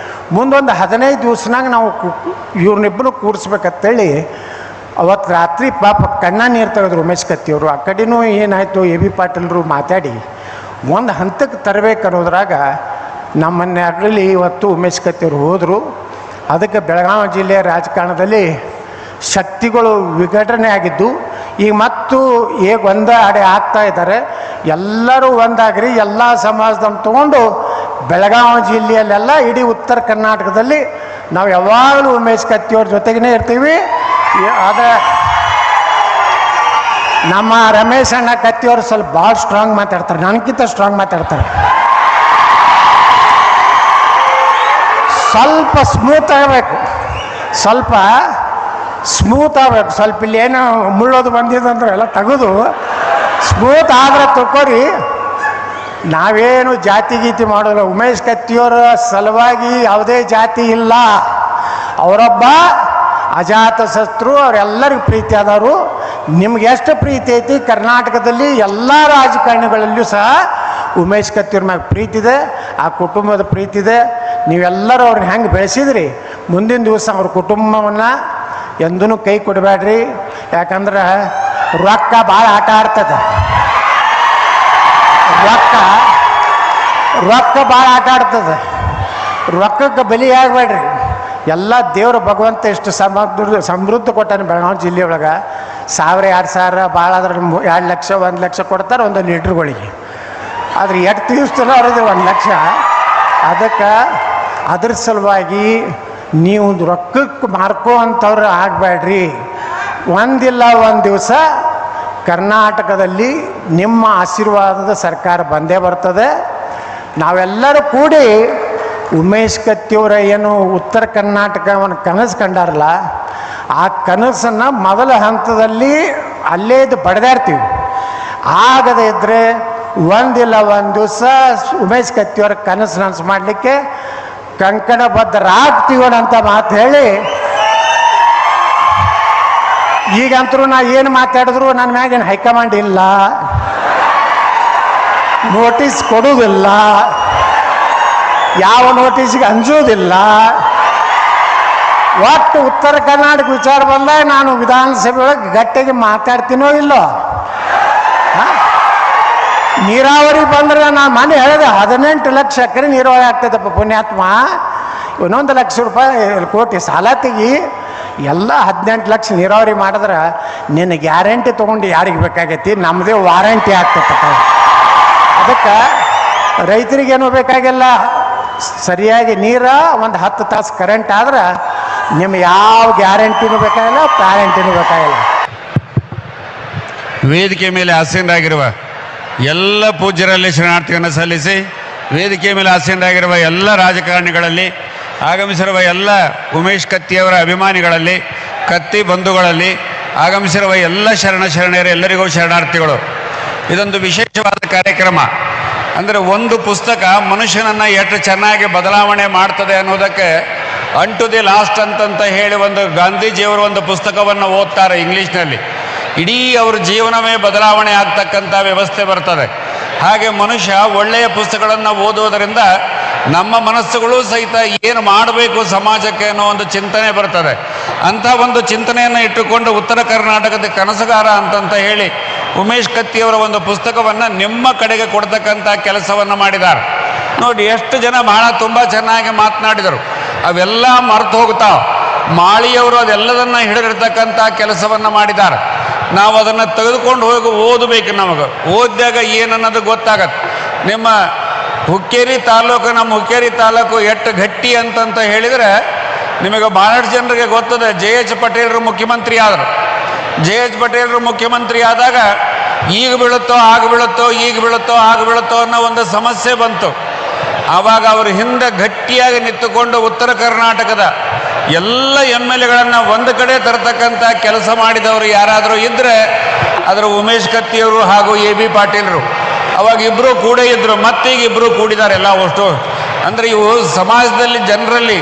ಮುಂದೊಂದು 15 ದಿವಸನಾಗ ನಾವು ಇವ್ರನ್ನಿಬ್ಬರು ಕೂಡಿಸ್ಬೇಕಂತೇಳಿ ಅವತ್ತು ರಾತ್ರಿ ಪಾಪ ಕಣ್ಣ ನೀರು ತೆಗೆದ್ರು ಉಮೇಶ್ ಕತ್ತಿಯವರು. ಆ ಕಡೆನೂ ಏನಾಯಿತು, AB ಪಾಟೀಲ್ರು ಮಾತಾಡಿ ಒಂದು ಹಂತಕ್ಕೆ ತರಬೇಕು ಅನ್ನೋದ್ರಾಗ ನಮ್ಮನ್ನೇ ಆಗಲಿ ಇವತ್ತು ಉಮೇಶ್ ಕತ್ತಿಯವರು ಹೋದರು. ಅದಕ್ಕೆ ಬೆಳಗಾವಿ ಜಿಲ್ಲೆಯ ರಾಜಕಾರಣದಲ್ಲಿ ಶಕ್ತಿಗಳು ವಿಘಟನೆ ಆಗಿದ್ದು ಈಗ ಮತ್ತು ಈಗ ಒಂದಾಡೆ ಆಗ್ತಾ ಇದ್ದಾರೆ. ಎಲ್ಲರೂ ಒಂದಾಗ್ರಿ, ಎಲ್ಲ ಸಮಾಜದನ್ನು ತಗೊಂಡು ಬೆಳಗಾವಿ ಜಿಲ್ಲೆಯಲ್ಲೆಲ್ಲ ಇಡೀ ಉತ್ತರ ಕರ್ನಾಟಕದಲ್ಲಿ ನಾವು ಯಾವಾಗಲೂ ಉಮೇಶ್ ಕತ್ತಿಯವ್ರ ಜೊತೆಗೇ ಇರ್ತೀವಿ. ಆದರೆ ನಮ್ಮ ರಮೇಶ್ ಅಣ್ಣ ಕತ್ತಿಯವರು ಸ್ವಲ್ಪ ಭಾಳ ಸ್ಟ್ರಾಂಗ್ ಮಾತಾಡ್ತಾರೆ, ನನಗಿಂತ ಸ್ಟ್ರಾಂಗ್ ಮಾತಾಡ್ತಾರೆ. ಸ್ವಲ್ಪ ಸ್ಮೂತ್ ಆಗಬೇಕು, ಸ್ವಲ್ಪ ಸ್ಮೂತ್ ಆಗಬೇಕು. ಸ್ವಲ್ಪ ಇಲ್ಲಿ ಏನೋ ಮುಳ್ಳೋದು ಬಂದಿದ್ದಂದ್ರೆ ಎಲ್ಲ ತೆಗೆದು ಸ್ಮೂತ್ ಆದರೆ ತಗೋರಿ. ನಾವೇನು ಜಾತಿ ಗೀತಿ ಮಾಡೋಲ್ಲ. ಉಮೇಶ್ ಕತ್ತಿಯವರ ಸಲುವಾಗಿ ಯಾವುದೇ ಜಾತಿ ಇಲ್ಲ. ಅವರೊಬ್ಬ ಅಜಾತ ಶತ್ರು, ಅವರೆಲ್ಲರಿಗೂ ಪ್ರೀತಿ ಆದವರು. ನಿಮ್ಗೆ ಎಷ್ಟು ಪ್ರೀತಿ ಐತಿ ಕರ್ನಾಟಕದಲ್ಲಿ ಎಲ್ಲ ರಾಜಕಾರಣಿಗಳಲ್ಲಿಯೂ ಸಹ ಉಮೇಶ್ ಕತ್ತಿಯವ್ರ ಮ್ಯಾಗ ಪ್ರೀತಿ ಇದೆ, ಆ ಕುಟುಂಬದ ಪ್ರೀತಿ ಇದೆ. ನೀವೆಲ್ಲರೂ ಅವ್ರನ್ನ ಹೆಂಗೆ ಬೆಳೆಸಿದ್ರಿ, ಮುಂದಿನ ದಿವಸ ಅವ್ರ ಕುಟುಂಬವನ್ನು ಎಂದೂ ಕೈ ಕೊಡಬೇಡ್ರಿ. ಯಾಕಂದ್ರೆ ರೊಕ್ಕ ಭಾಳ ಆಟ ಆಡ್ತದೆ, ರೊಕ್ಕ ಭಾಳ ಆಟ ಆಡ್ತದೆ. ರೊಕ್ಕಕ್ಕೆ ಬಲಿ ಆಗಬೇಡ್ರಿ. ಎಲ್ಲ ದೇವ್ರ ಭಗವಂತ ಎಷ್ಟು ಸಮೃದ್ಧ ಕೊಟ್ಟಾನೆ ಬೆಳಗಾವಿ ಜಿಲ್ಲೆಯೊಳಗೆ. 1000 2000 ಭಾಳ ಆದ್ರೆ 2 ಲಕ್ಷ 1 ಲಕ್ಷ ಕೊಡ್ತಾರೆ ಒಂದು ಲೀಟ್ರ್ಗಳಿಗೆ. ಆದರೆ ಎಷ್ಟು ದಿವಸದಲ್ಲ ಅವ್ರದ್ದು 1 ಲಕ್ಷ. ಅದಕ್ಕೆ ಅದ್ರ ಸಲುವಾಗಿ ನೀವು ರೊಕ್ಕಕ್ಕೆ ಮಾರ್ಕೋ ಅಂಥವ್ರು ಆಗಬೇಡ್ರಿ. ಒಂದಿಲ್ಲ ಒಂದು ದಿವಸ ಕರ್ನಾಟಕದಲ್ಲಿ ನಿಮ್ಮ ಆಶೀರ್ವಾದದ ಸರ್ಕಾರ ಬಂದೇ ಬರ್ತದೆ. ನಾವೆಲ್ಲರೂ ಕೂಡಿ ಉಮೇಶ್ ಕತ್ತಿಯವರ ಏನು ಉತ್ತರ ಕರ್ನಾಟಕವನ್ನು ಕನಸು ಕಂಡಾರಲ್ಲ, ಆ ಕನಸನ್ನು ಮೊದಲ ಹಂತದಲ್ಲಿ ಅಲ್ಲೇ ಇದು ಬಡ್ದಾಡ್ತೀವಿ. ಆಗದೇ ಇದ್ದರೆ ಒಂದಿಲ್ಲ ಒಂದು ದಿವಸ ಉಮೇಶ್ ಕತ್ತಿಯವರ ಕನಸು ನನಸು ಮಾಡಲಿಕ್ಕೆ ಕಂಕಣಬದ್ಧರಾಗ್ತೀವಣ ಅಂತ ಮಾತು ಹೇಳಿ, ಈಗಂತರೂ ನಾ ಏನು ಮಾತಾಡಿದ್ರು ನನ್ನ ಮ್ಯಾಗೇನು ಹೈಕಮಾಂಡ್ ಇಲ್ಲ, ನೋಟಿಸ್ ಕೊಡುವುದಿಲ್ಲ, ಯಾವ ನೋಟಿಸ್ಗೆ ಅಂಜೋದಿಲ್ಲ. ಒಟ್ಟು ಉತ್ತರ ಕರ್ನಾಟಕ ವಿಚಾರ ಬಂದಾಗ ನಾನು ವಿಧಾನಸಭೆ ಒಳಗೆ ಗಟ್ಟಿಗೆ ಮಾತಾಡ್ತೀನೋ ಇಲ್ಲೋ. ನೀರಾವರಿ ಬಂದ್ರೆ ನಾನು ಮನೆ ಹೇಳಿದೆ 18 ಲಕ್ಷ ಎಕರೆ ನೀರಾವರಿ ಆಗ್ತದಪ್ಪ ಪುಣ್ಯಾತ್ಮ. 1 ಲಕ್ಷ ರೂಪಾಯಿ ಕೋಟಿ ಸಾಲ ತೆಗಿ, ಎಲ್ಲ 18 ಲಕ್ಷ ನೀರಾವರಿ ಮಾಡಿದ್ರೆ ನಿನ್ನ ಗ್ಯಾರಂಟಿ ತೊಗೊಂಡು ಯಾರಿಗೆ ಬೇಕಾಗೈತಿ, ನಮ್ಮದೇ ವಾರಂಟಿ ಆಗ್ತೈತಪ್ಪ. ಅದಕ್ಕೆ ರೈತರಿಗೇನು ಬೇಕಾಗಿಲ್ಲ, ಸರಿಯಾಗಿ ನೀರು ಒಂದು 10 ತಾಸು ಕರೆಂಟ್ ಆದ್ರೆ ನಿಮ್ಗೆ ಯಾವ ಗ್ಯಾರಂಟಿನೂ ಬೇಕಾಗಿಲ್ಲ, ಗ್ಯಾರಂಟಿನೂ ಬೇಕಾಗಿಲ್ಲ. ವೇದಿಕೆ ಮೇಲೆ ಆಸೀನರಾಗಿರುವ ಎಲ್ಲ ಪೂಜ್ಯರಲ್ಲಿ ಶರಣಾರ್ಥಿಯನ್ನು ಸಲ್ಲಿಸಿ, ವೇದಿಕೆ ಮೇಲೆ ಆಸೀನರಾಗಿರುವ ಎಲ್ಲ ರಾಜಕಾರಣಿಗಳಲ್ಲಿ, ಆಗಮಿಸಿರುವ ಎಲ್ಲ ಉಮೇಶ್ ಕತ್ತಿಯವರ ಅಭಿಮಾನಿಗಳಲ್ಲಿ, ಕತ್ತಿ ಬಂಧುಗಳಲ್ಲಿ, ಆಗಮಿಸಿರುವ ಎಲ್ಲ ಶರಣೆಯರು ಎಲ್ಲರಿಗೂ ಶರಣಾರ್ಥಿಗಳು. ಇದೊಂದು ವಿಶೇಷವಾದ ಕಾರ್ಯಕ್ರಮ. ಅಂದರೆ ಒಂದು ಪುಸ್ತಕ ಮನುಷ್ಯನನ್ನು ಎಷ್ಟು ಚೆನ್ನಾಗಿ ಬದಲಾವಣೆ ಮಾಡ್ತದೆ ಅನ್ನೋದಕ್ಕೆ ಅಂಟು ದಿ ಲಾಸ್ಟ್ ಅಂತ ಹೇಳಿ ಒಂದು ಗಾಂಧೀಜಿಯವರು ಒಂದು ಪುಸ್ತಕವನ್ನು ಓದ್ತಾರೆ ಇಂಗ್ಲೀಷ್ನಲ್ಲಿ. ಇಡೀ ಅವ್ರ ಜೀವನವೇ ಬದಲಾವಣೆ ಆಗ್ತಕ್ಕಂಥ ವ್ಯವಸ್ಥೆ ಬರ್ತದೆ. ಹಾಗೆ ಮನುಷ್ಯ ಒಳ್ಳೆಯ ಪುಸ್ತಕಗಳನ್ನು ಓದುವುದರಿಂದ ನಮ್ಮ ಮನಸ್ಸುಗಳು ಸಹಿತ ಏನು ಮಾಡಬೇಕು ಸಮಾಜಕ್ಕೆ ಅನ್ನೋ ಒಂದು ಚಿಂತನೆ ಬರ್ತದೆ. ಅಂಥ ಒಂದು ಚಿಂತನೆಯನ್ನು ಇಟ್ಟುಕೊಂಡು ಉತ್ತರ ಕರ್ನಾಟಕದ ಕನಸುಗಾರ ಅಂತ ಹೇಳಿ ಉಮೇಶ್ ಕತ್ತಿಯವರ ಒಂದು ಪುಸ್ತಕವನ್ನು ನಿಮ್ಮ ಕಡೆಗೆ ಕೊಡ್ತಕ್ಕಂಥ ಕೆಲಸವನ್ನು ಮಾಡಿದ್ದಾರೆ. ನೋಡಿ ಎಷ್ಟು ಜನ ಬಹಳ ತುಂಬ ಚೆನ್ನಾಗಿ ಮಾತನಾಡಿದರು. ಅವೆಲ್ಲ ಮರೆತು ಹೋಗ್ತಾವೆ. ಮಾಳಿಯವರು ಅದೆಲ್ಲದನ್ನು ಹಿಡಿದಿರ್ತಕ್ಕಂಥ ಕೆಲಸವನ್ನು ಮಾಡಿದ್ದಾರೆ. ನಾವು ಅದನ್ನು ತೆಗೆದುಕೊಂಡು ಹೋಗಿ ಓದಬೇಕು. ನಮಗೆ ಓದಿದಾಗ ಏನನ್ನೋದು ಗೊತ್ತಾಗತ್ತೆ. ನಿಮ್ಮ ಹುಕ್ಕೇರಿ ತಾಲೂಕು, ನಮ್ಮ ಹುಕ್ಕೇರಿ ತಾಲೂಕು ಎಷ್ಟು ಗಟ್ಟಿ ಅಂತ ಹೇಳಿದರೆ ನಿಮಗೆ ಭಾಳಷ್ಟು ಜನರಿಗೆ ಗೊತ್ತದೆ. JH ಪಟೇಲರು ಮುಖ್ಯಮಂತ್ರಿ ಆದರು. JH ಪಟೇಲರು ಮುಖ್ಯಮಂತ್ರಿ ಆದಾಗ ಈಗ ಬೀಳುತ್ತೋ ಆಗ ಬೀಳುತ್ತೋ ಈಗ ಬೀಳುತ್ತೋ ಆಗ ಬೀಳುತ್ತೋ ಅನ್ನೋ ಒಂದು ಸಮಸ್ಯೆ ಬಂತು. ಆವಾಗ ಅವರು ಹಿಂದೆ ಗಟ್ಟಿಯಾಗಿ ನಿಂತುಕೊಂಡು ಉತ್ತರ ಕರ್ನಾಟಕದ ಎಲ್ಲ MLAಗಳನ್ನು ಒಂದು ಕಡೆ ತರತಕ್ಕಂಥ ಕೆಲಸ ಮಾಡಿದವರು ಯಾರಾದರೂ ಇದ್ದರೆ ಅದರ ಉಮೇಶ್ ಕತ್ತಿಯವರು ಹಾಗೂ AB ಪಾಟೀಲರು. ಅವಾಗ ಇಬ್ಬರು ಕೂಡ ಇದ್ದರು, ಮತ್ತೀಗ ಇಬ್ಬರು ಕೂಡಿದ್ದಾರೆ ಎಲ್ಲ ಅಷ್ಟು. ಅಂದರೆ ಇವು ಸಮಾಜದಲ್ಲಿ ಜನರಲ್ಲಿ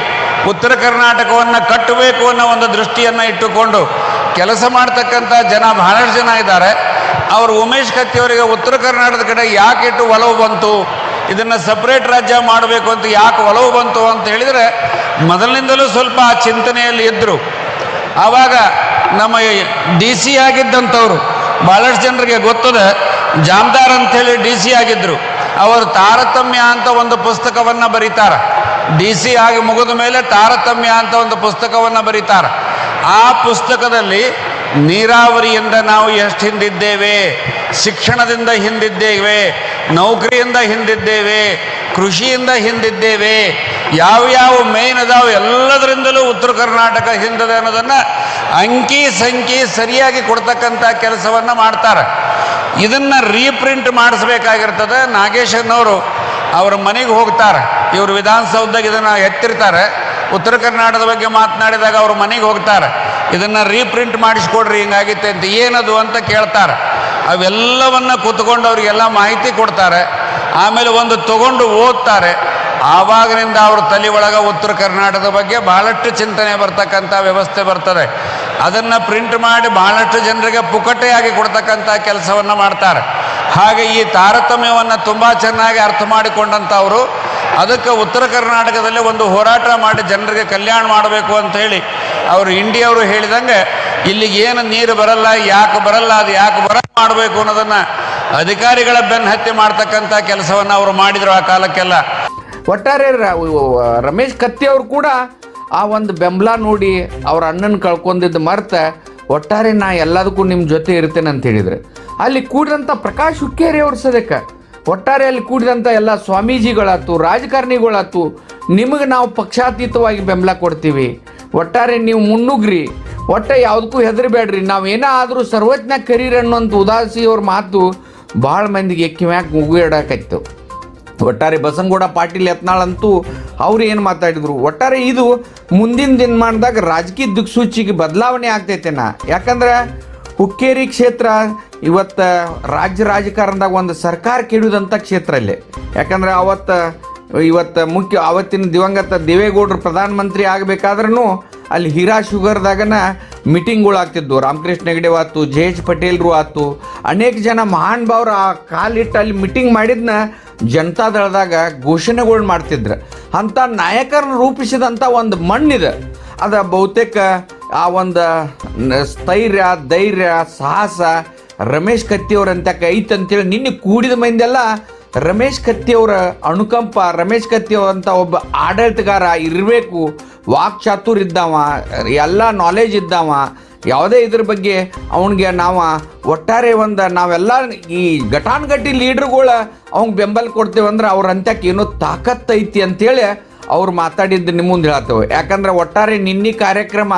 ಉತ್ತರ ಕರ್ನಾಟಕವನ್ನು ಕಟ್ಟಬೇಕು ಅನ್ನೋ ಒಂದು ದೃಷ್ಟಿಯನ್ನು ಇಟ್ಟುಕೊಂಡು ಕೆಲಸ ಮಾಡ್ತಕ್ಕಂಥ ಜನ ಬಹಳಷ್ಟು ಜನ ಇದ್ದಾರೆ. ಅವರು ಉಮೇಶ್ ಕತ್ತಿಯವರಿಗೆ ಉತ್ತರ ಕರ್ನಾಟಕದ ಕಡೆ ಯಾಕೆ ಇಟ್ಟು ಒಲವು ಬಂತು, ಇದನ್ನು ಸಪ್ರೇಟ್ ರಾಜ್ಯ ಮಾಡಬೇಕು ಅಂತ ಯಾಕೆ ಒಲವು ಬಂತು ಅಂತ ಹೇಳಿದರೆ ಮೊದಲಿನಿಂದಲೂ ಸ್ವಲ್ಪ ಆ ಚಿಂತನೆಯಲ್ಲಿ ಇದ್ದರು. ಆವಾಗ ನಮ್ಮ DC ಆಗಿದ್ದಂಥವ್ರು ಭಾಳಷ್ಟು ಜನರಿಗೆ ಗೊತ್ತದೆ, ಜಾಮದಾರ್ ಅಂಥೇಳಿ DC ಆಗಿದ್ದರು. ಅವರು ತಾರತಮ್ಯ ಅಂತ ಒಂದು ಪುಸ್ತಕವನ್ನು ಬರೀತಾರೆ. DC ಆಗಿ ಮುಗಿದ ಮೇಲೆ ತಾರತಮ್ಯ ಅಂತ ಒಂದು ಪುಸ್ತಕವನ್ನು ಬರೀತಾರೆ. ಆ ಪುಸ್ತಕದಲ್ಲಿ ನೀರಾವರಿಯಿಂದ ನಾವು ಎಷ್ಟು ಹಿಂದಿದ್ದೇವೆ, ಶಿಕ್ಷಣದಿಂದ ಹಿಂದಿದ್ದೇವೆ, ನೌಕರಿಯಿಂದ ಹಿಂದಿದ್ದೇವೆ, ಕೃಷಿಯಿಂದ ಹಿಂದಿದ್ದೇವೆ, ಯಾವ್ಯಾವ ಮೇನ್ ಅದಾವ ಎಲ್ಲದರಿಂದಲೂ ಉತ್ತರ ಕರ್ನಾಟಕ ಹಿಂದಿದೆ ಅನ್ನೋದನ್ನು ಅಂಕಿ ಸಂಖ್ಯೆ ಸರಿಯಾಗಿ ಕೊಡ್ತಕ್ಕಂಥ ಕೆಲಸವನ್ನು ಮಾಡ್ತಾರೆ. ಇದನ್ನು ರೀಪ್ರಿಂಟ್ ಮಾಡಿಸ್ಬೇಕಾಗಿರ್ತದೆ. ನಾಗೇಶನವರು ಅವ್ರ ಮನೆಗೆ ಹೋಗ್ತಾರೆ, ಇವರು ವಿಧಾನಸೌಧದಾಗ ಇದನ್ನು ಎತ್ತಿರ್ತಾರೆ. ಉತ್ತರ ಕರ್ನಾಟಕದ ಬಗ್ಗೆ ಮಾತನಾಡಿದಾಗ ಅವ್ರ ಮನೆಗೆ ಹೋಗ್ತಾರೆ, ಇದನ್ನು ರೀಪ್ರಿಂಟ್ ಮಾಡಿಸ್ಕೊಡ್ರಿ ಹಿಂಗಾಗಿತ್ತೆ ಅಂತ. ಏನದು ಅಂತ ಕೇಳ್ತಾರೆ. ಅವೆಲ್ಲವನ್ನು ಕೂತ್ಕೊಂಡು ಅವರಿಗೆಲ್ಲ ಮಾಹಿತಿ ಕೊಡ್ತಾರೆ. ಆಮೇಲೆ ಒಂದು ತಗೊಂಡು ಓದ್ತಾರೆ. ಆವಾಗಿನಿಂದ ಅವ್ರ ತಲೆ ಒಳಗೆ ಉತ್ತರ ಕರ್ನಾಟಕದ ಬಗ್ಗೆ ಭಾಳಷ್ಟು ಚಿಂತನೆ ಬರ್ತಕ್ಕಂಥ ವ್ಯವಸ್ಥೆ ಬರ್ತದೆ. ಅದನ್ನು ಪ್ರಿಂಟ್ ಮಾಡಿ ಭಾಳಷ್ಟು ಜನರಿಗೆ ಪುಕ್ಕಟೆಯಾಗಿ ಕೊಡ್ತಕ್ಕಂಥ ಕೆಲಸವನ್ನು ಮಾಡ್ತಾರೆ. ಹಾಗೆ ಈ ತಾರತಮ್ಯವನ್ನು ತುಂಬ ಚೆನ್ನಾಗಿ ಅರ್ಥ ಮಾಡಿಕೊಂಡಂಥವರು ಅದಕ್ಕೆ ಉತ್ತರ ಕರ್ನಾಟಕದಲ್ಲಿ ಒಂದು ಹೋರಾಟ ಮಾಡಿ ಜನರಿಗೆ ಕಲ್ಯಾಣ ಮಾಡಬೇಕು ಅಂತ ಹೇಳಿ ಅವರು ಇಂಡಿಯವರು ಹೇಳಿದಂಗೆ ಇಲ್ಲಿಗೆ ಏನು ನೀರು ಬರಲ್ಲ, ಯಾಕೆ ಬರಲ್ಲ, ಅದು ಯಾಕೆ ಮಾಡಬೇಕು ಅನ್ನೋದನ್ನು ಅಧಿಕಾರಿಗಳ ಬೆನ್ನು ಹತ್ಯೆ ಮಾಡ್ತಕ್ಕಂಥ ಕೆಲಸವನ್ನು ಅವರು ಮಾಡಿದರು ಆ ಕಾಲಕ್ಕೆಲ್ಲ. ಒಟ್ಟಾರೆ ರಮೇಶ್ ಕತ್ತಿ ಅವರು ಕೂಡ ಆ ಒಂದು ಬೆಂಬಲ ನೋಡಿ ಅವ್ರ ಅಣ್ಣನ ಕಳ್ಕೊಂಡಿದ್ದು ಮರ್ತ ಒಟ್ಟಾರೆ ನಾ ಎಲ್ಲದಕ್ಕೂ ನಿಮ್ಮ ಜೊತೆ ಇರ್ತೇನೆ ಅಂತ ಹೇಳಿದ್ರೆ ಅಲ್ಲಿ ಕೂಡಿದಂಥ ಪ್ರಕಾಶ್ ಹುಕ್ಕೇರಿ ಅವ್ರ ಸದಕ್ಕೆ ಒಟ್ಟಾರೆ ಅಲ್ಲಿ ಕೂಡಿದಂಥ ಎಲ್ಲ ಸ್ವಾಮೀಜಿಗಳಾಯ್ತು, ರಾಜಕಾರಣಿಗಳಾಯ್ತು, ನಿಮಗೆ ನಾವು ಪಕ್ಷಾತೀತವಾಗಿ ಬೆಂಬಲ ಕೊಡ್ತೀವಿ, ಒಟ್ಟಾರೆ ನೀವು ಮುನ್ನುಗ್ರಿ, ಒಟ್ಟೆ ಯಾವುದಕ್ಕೂ ಹೆದರಬೇಡ್ರಿ, ನಾವೇನೇ ಆದರೂ ಸರ್ವಜ್ಞ ಕರೀರಿ ಅನ್ನೋಂಥ ಉದಾಸಿ ಅವ್ರ ಮಾತು ಭಾಳ ಮಂದಿಗೆ ಕಿವ್ಯಾಕ ಮುಗಿಡಾಕೈತು. ಒಟ್ಟಾರೆ ಬಸನಗೌಡ ಪಾಟೀಲ್ ಯತ್ನಾಳ್ ಅಂತೂ ಅವ್ರು ಏನು ಮಾತಾಡಿದ್ರು, ಒಟ್ಟಾರೆ ಇದು ಮುಂದಿನ ದಿನಮಾನದಾಗ ರಾಜಕೀಯ ದಿಕ್ಸೂಚಿಗೆ ಬದಲಾವಣೆ ಆಗ್ತೈತೆನಾ. ಯಾಕಂದ್ರೆ ಹುಕ್ಕೇರಿ ಕ್ಷೇತ್ರ ಇವತ್ತು ರಾಜಕಾರಣದಾಗ ಒಂದು ಸರ್ಕಾರ ಕೆಡುವುದಂಥ ಕ್ಷೇತ್ರ ಇಲ್ಲೇ. ಯಾಕಂದ್ರೆ ಅವತ್ತಿನ ದಿವಂಗತ ದೇವೇಗೌಡರು ಪ್ರಧಾನಮಂತ್ರಿ ಆಗಬೇಕಾದ್ರೂ ಅಲ್ಲಿ ಹೀರಾ ಶುಗರ್ದಾಗನ ಮೀಟಿಂಗ್ಗಳು ಆಗ್ತಿದ್ವು. ರಾಮಕೃಷ್ಣ ಹೆಗಡೆ ಆಯ್ತು, JH ಪಟೇಲ್ರು ಆಯ್ತು, ಅನೇಕ ಜನ ಮಹಾನ್ ಭಾವರು ಆ ಕಾಲಿಟ್ಟು ಅಲ್ಲಿ ಮೀಟಿಂಗ್ ಮಾಡಿದ್ನ ಜನತಾದಳದಾಗ ಘೋಷಣೆಗಳು ಮಾಡ್ತಿದ್ರು. ಅಂಥ ನಾಯಕರನ್ನು ರೂಪಿಸಿದಂಥ ಒಂದು ಮಣ್ಣಿದೆ. ಅದು ಬಹುತೇಕ ಆ ಒಂದು ಸ್ಥೈರ್ಯ, ಧೈರ್ಯ, ಸಾಹಸ ರಮೇಶ್ ಕತ್ತಿಯವ್ರಂತಕ ಐತಂತೇಳಿ ನಿನ್ನೆ ಕೂಡಿದ ಮಂದಿಯೆಲ್ಲ ರಮೇಶ್ ಕತ್ತಿಯವರ ಅನುಕಂಪ, ರಮೇಶ್ ಕತ್ತಿಯವರಂಥ ಒಬ್ಬ ಆಡಳಿತಗಾರ ಇರಬೇಕು, ವಾಕ್ಚಾತುರ್ ಇದ್ದಾವ, ಎಲ್ಲ ನಾಲೆಜ್ ಇದ್ದಾವ, ಯಾವುದೇ ಇದ್ರ ಬಗ್ಗೆ ಅವನಿಗೆ ನಾವು ಒಟ್ಟಾರೆ ನಾವೆಲ್ಲ ಈ ಘಟಾನುಘಟಿ ಲೀಡ್ರುಗಳು ಅವ್ನಿಗೆ ಬೆಂಬಲ ಕೊಡ್ತೇವೆ ಅಂದ್ರೆ ಅವ್ರ ಅಂತ್ಯಕ್ಕೆ ಏನೋ ತಾಕತ್ತೈತಿ ಅಂತೇಳಿ ಅವ್ರು ಮಾತಾಡಿದ್ದು ನಿಮ್ಮ ಮುಂದೆ ಹೇಳ್ತೇವೆ. ಯಾಕಂದ್ರೆ ಒಟ್ಟಾರೆ ನಿನ್ನೆ ಕಾರ್ಯಕ್ರಮ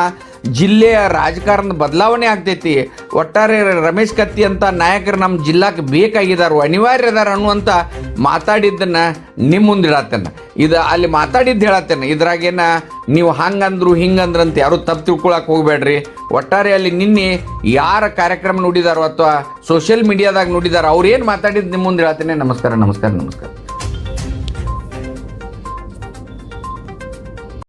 ಜಿಲ್ಲೆಯ ರಾಜಕಾರಣದ ಬದಲಾವಣೆ ಆಗ್ತೈತಿ. ಒಟ್ಟಾರೆ ರಮೇಶ್ ಕತ್ತಿ ಅಂತ ನಾಯಕರು ನಮ್ಮ ಜಿಲ್ಲಾಕ್ಕೆ ಬೇಕಾಗಿದ್ದಾರೆ, ಅನಿವಾರ್ಯ ಅದಾರ ಅನ್ನುವಂಥ ಮಾತಾಡಿದ್ದನ್ನು ನಿಮ್ಮ ಮುಂದೆ ಹೇಳತ್ತೇನೆ. ಇದು ಅಲ್ಲಿ ಮಾತಾಡಿದ್ದು ಹೇಳತ್ತೇನೆ. ಇದ್ರಾಗೇನ ನೀವು ಹಂಗಂದ್ರು ಹಿಂಗಂದ್ರು ಅಂತ ಯಾರು ತಪ್ಪು ತಿಳ್ಕೊಳಕ್ಕೆ ಹೋಗಬೇಡ್ರಿ. ಒಟ್ಟಾರೆ ಅಲ್ಲಿ ನಿನ್ನೆ ಯಾರ ಕಾರ್ಯಕ್ರಮ ನೋಡಿದಾರೋ ಅಥವಾ ಸೋಷಿಯಲ್ ಮೀಡಿಯಾದಾಗ ನೋಡಿದಾರೋ ಅವ್ರು ಏನು ಮಾತಾಡಿದ್ದು ನಿಮ್ಮ ಮುಂದೆ ಹೇಳತ್ತೇನೆ. ನಮಸ್ಕಾರ.